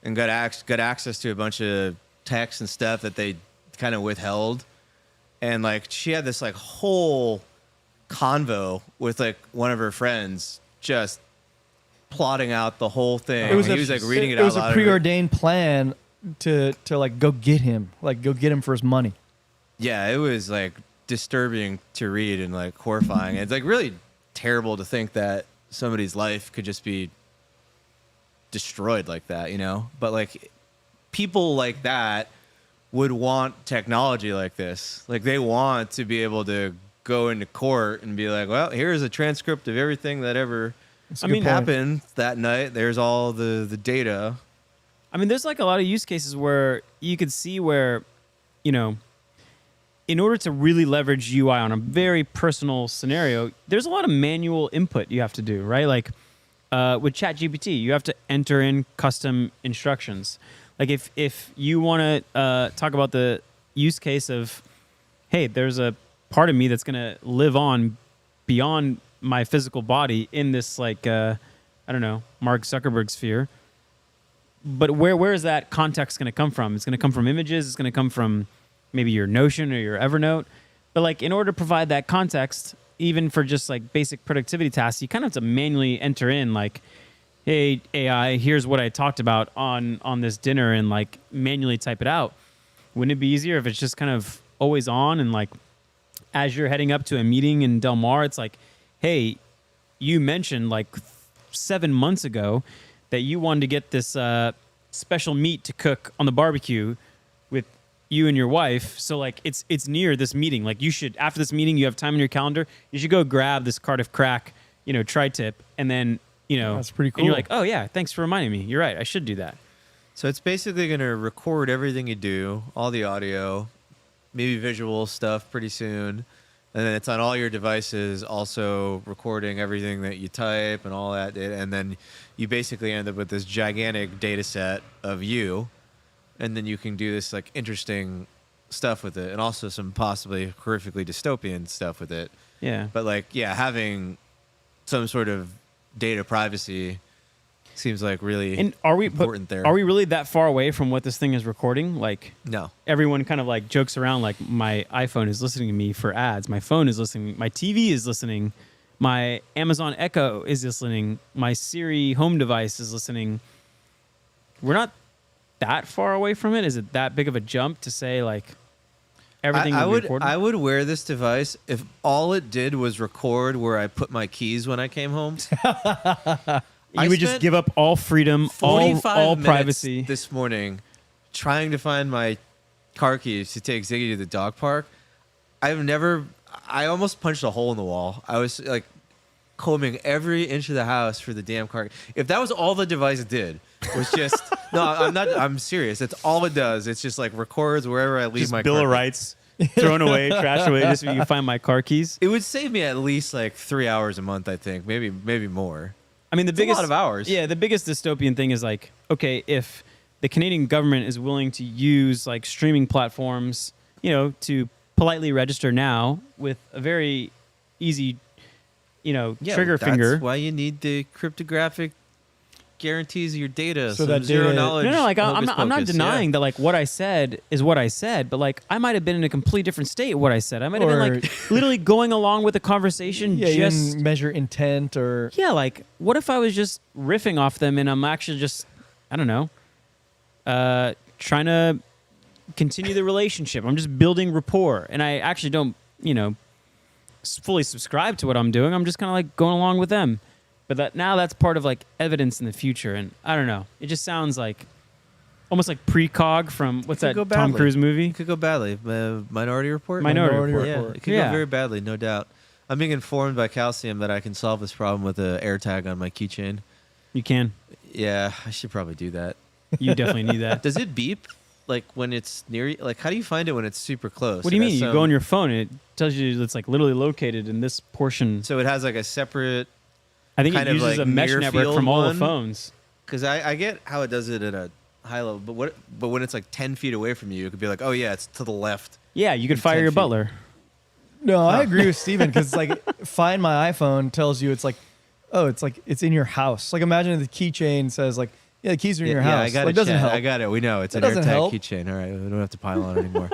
and got access to a bunch of texts and stuff that they kind of withheld, and like she had this like whole convo with like one of her friends just plotting out the whole thing. He was like reading it out loud. It was a preordained plan to like go get him for his money. Yeah, it was like disturbing to read and like horrifying. It's like really terrible to think that somebody's life could just be destroyed like that, you know? But like people like that would want technology like this. Like they want to be able to go into court and be like, well, here's a transcript of everything that ever happened that night. There's all the data. I mean, there's like a lot of use cases where you could see where, you know, in order to really leverage UI on a very personal scenario, there's a lot of manual input you have to do, right? Like with ChatGPT, you have to enter in custom instructions. Like if you want to talk about the use case of, hey, there's a part of me that's going to live on beyond my physical body in this, like, I don't know, Mark Zuckerberg sphere. But where is that context going to come from? It's going to come from images. It's going to come from maybe your Notion or your Evernote. But like in order to provide that context, even for just like basic productivity tasks, you kind of have to manually enter in like, hey, AI, here's what I talked about on this dinner, and like manually type it out. Wouldn't it be easier if it's just kind of always on, and like as you're heading up to a meeting in Del Mar, it's like, hey, you mentioned like 7 months ago that you wanted to get this special meat to cook on the barbecue with you and your wife. So like it's near this meeting. Like you should, after this meeting, you have time in your calendar, you should go grab this Cardiff Crack, you know, tri-tip, and then, you know, that's pretty cool. And you're like, oh yeah, thanks for reminding me. You're right. I should do that. So it's basically going to record everything you do, all the audio, maybe visual stuff pretty soon. And then it's on all your devices, also recording everything that you type and all that. And then you basically end up with this gigantic data set of you. And then you can do this like interesting stuff with it, and also some possibly horrifically dystopian stuff with it. Yeah. But like, yeah, having some sort of data privacy seems like really important there. Are we really that far away from what this thing is recording? Like, no. Everyone kind of like jokes around like my iPhone is listening to me for ads. My phone is listening. My TV is listening. My Amazon Echo is listening. My Siri home device is listening. We're not that far away from it. Is it that big of a jump to say like everything would be recorded? I would wear this device if all it did was record where I put my keys when I came home. You would just give up all freedom, all privacy. This morning, trying to find my car keys to take Ziggy to the dog park. I almost punched a hole in the wall. I was like combing every inch of the house for the damn car. If that was all the device did, was just no, I'm serious. That's all it does. It's just like records wherever I leave just my bill car of rights, thrown away, trashed away, just so you can find my car keys. It would save me at least like 3 hours a month. I think maybe more. I mean, It's a lot of hours. Yeah, the biggest dystopian thing is like, okay, if the Canadian government is willing to use like streaming platforms, you know, to politely register now with a very easy, you know, trigger finger. That's why you need the cryptographic guarantees of your data. So that zero data- knowledge. No, like I'm not hocus-pocus, denying yeah. that like what I said is what I said, but like I might have been in a completely different state of what I said. I might have been like literally going along with the conversation. Yeah, you just didn't measure intent or yeah, like what if I was just riffing off them and I'm actually just, I don't know, trying to continue the relationship. I'm just building rapport, and I actually don't, you know, fully subscribe to what I'm doing. I'm just kind of like going along with them. But that's part of like evidence in the future, and I don't know. It just sounds like almost like precog from what's that Tom Cruise movie? It could go badly. Minority Report. Minority Report. Yeah, it could go very badly, no doubt. I'm being informed by Calcium that I can solve this problem with an AirTag on my keychain. You can. Yeah, I should probably do that. You definitely need that. Does it beep like when it's near you? Like, how do you find it when it's super close? What do you mean? You go on your phone and it tells you it's like literally located in this portion. So it has like a separate. I think kind it of uses like a mesh near network field from all the one. phones. Because I get how it does it at a high level, but when it's like 10 feet away from you, it could be like, oh yeah, it's to the left. Yeah, you could fire 10 your feet. butler. No, I agree with Steven because like Find My iPhone tells you it's like, oh, it's like it's in your house. Like imagine the keychain says like, yeah, the keys are in your house. Yeah, I got like, it. doesn't Chat. help. I got it. We know it's That an doesn't AirTag help. keychain. All right, we don't have to pile on anymore.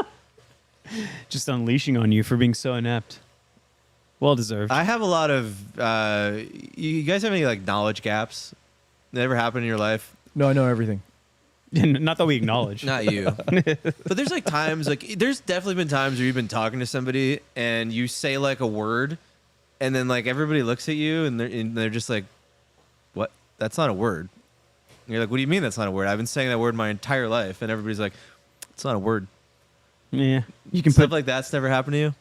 Just unleashing on you for being so inept. Well deserved. I have a lot of. You guys have any like knowledge gaps that ever happened in your life? No, I know everything. Not that we acknowledge. Not you. But there's like times, like there's definitely been times where you've been talking to somebody and you say like a word, and then like everybody looks at you and they're just like, "What? That's not a word." And you're like, "What do you mean that's not a word? I've been saying that word my entire life," and everybody's like, "It's not a word." Yeah, you can Stuff put like that's never happened to you.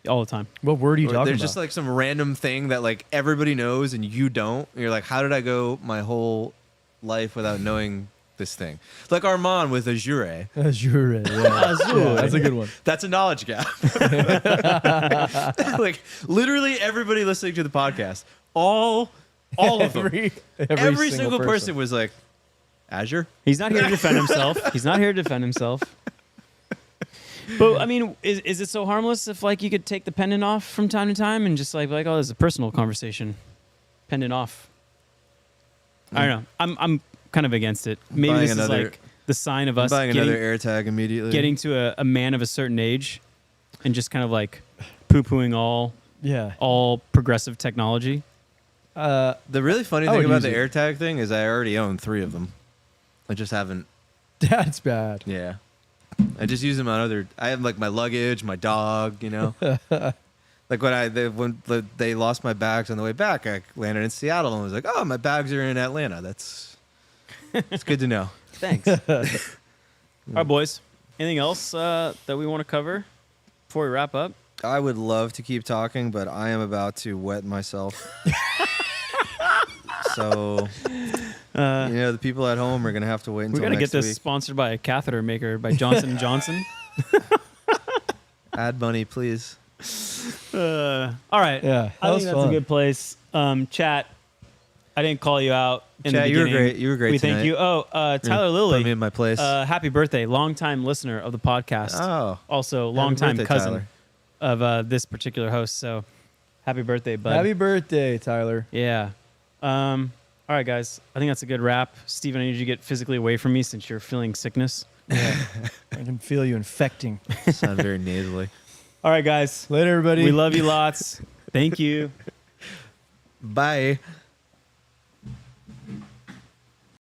all the time. What word are you Or talking there's about? just like some random thing that like everybody knows and you don't. And you're like, how did I go my whole life without knowing this thing? Like Armand with Azure. Azure. Yeah. Azure. That's a good one. That's a knowledge gap. Like literally everybody listening to the podcast, all of them, every single person was like, Azure. He's not here to defend himself. He's not here to defend himself. But I mean, is it so harmless if like you could take the pendant off from time to time and just like oh, this is a personal conversation, pendant off? I don't know. I'm kind of against it. Maybe buying this is like the sign of us buying another AirTag immediately. getting to a man of a certain age, and just kind of like poo-pooing all progressive technology. The really funny I thing would about the use it. AirTag thing is I already own 3 of them. I just haven't. That's bad. Yeah. I just use them on other. I have like my luggage, my dog. You know. Like when they lost my bags on the way back, I landed in Seattle and was like, "Oh, my bags are in Atlanta." It's good to know. Thanks. All right, boys. Anything else that we want to cover before we wrap up? I would love to keep talking, but I am about to wet myself. So, the people at home are gonna have to wait until We got to next get this week. sponsored by a catheter maker by Johnson & Johnson. Ad money, please. All right. Yeah, I that think was that's fun. a good place. Chat, I didn't call you out in Chat, the you were beginning. great. You were great We tonight. thank you. Oh, Tyler Put Lilly. me in my place. Happy birthday. Longtime listener of the podcast. Oh. Also, Happy longtime birthday, cousin Tyler. of this particular host. So, happy birthday, bud. Happy birthday, Tyler. Yeah. All right, guys. I think that's a good wrap. Steven, I need you to get physically away from me since you're feeling sickness. Yeah. I can feel you infecting. Sound very nasally. All right, guys. Later, everybody. We love you lots. Thank you. Bye.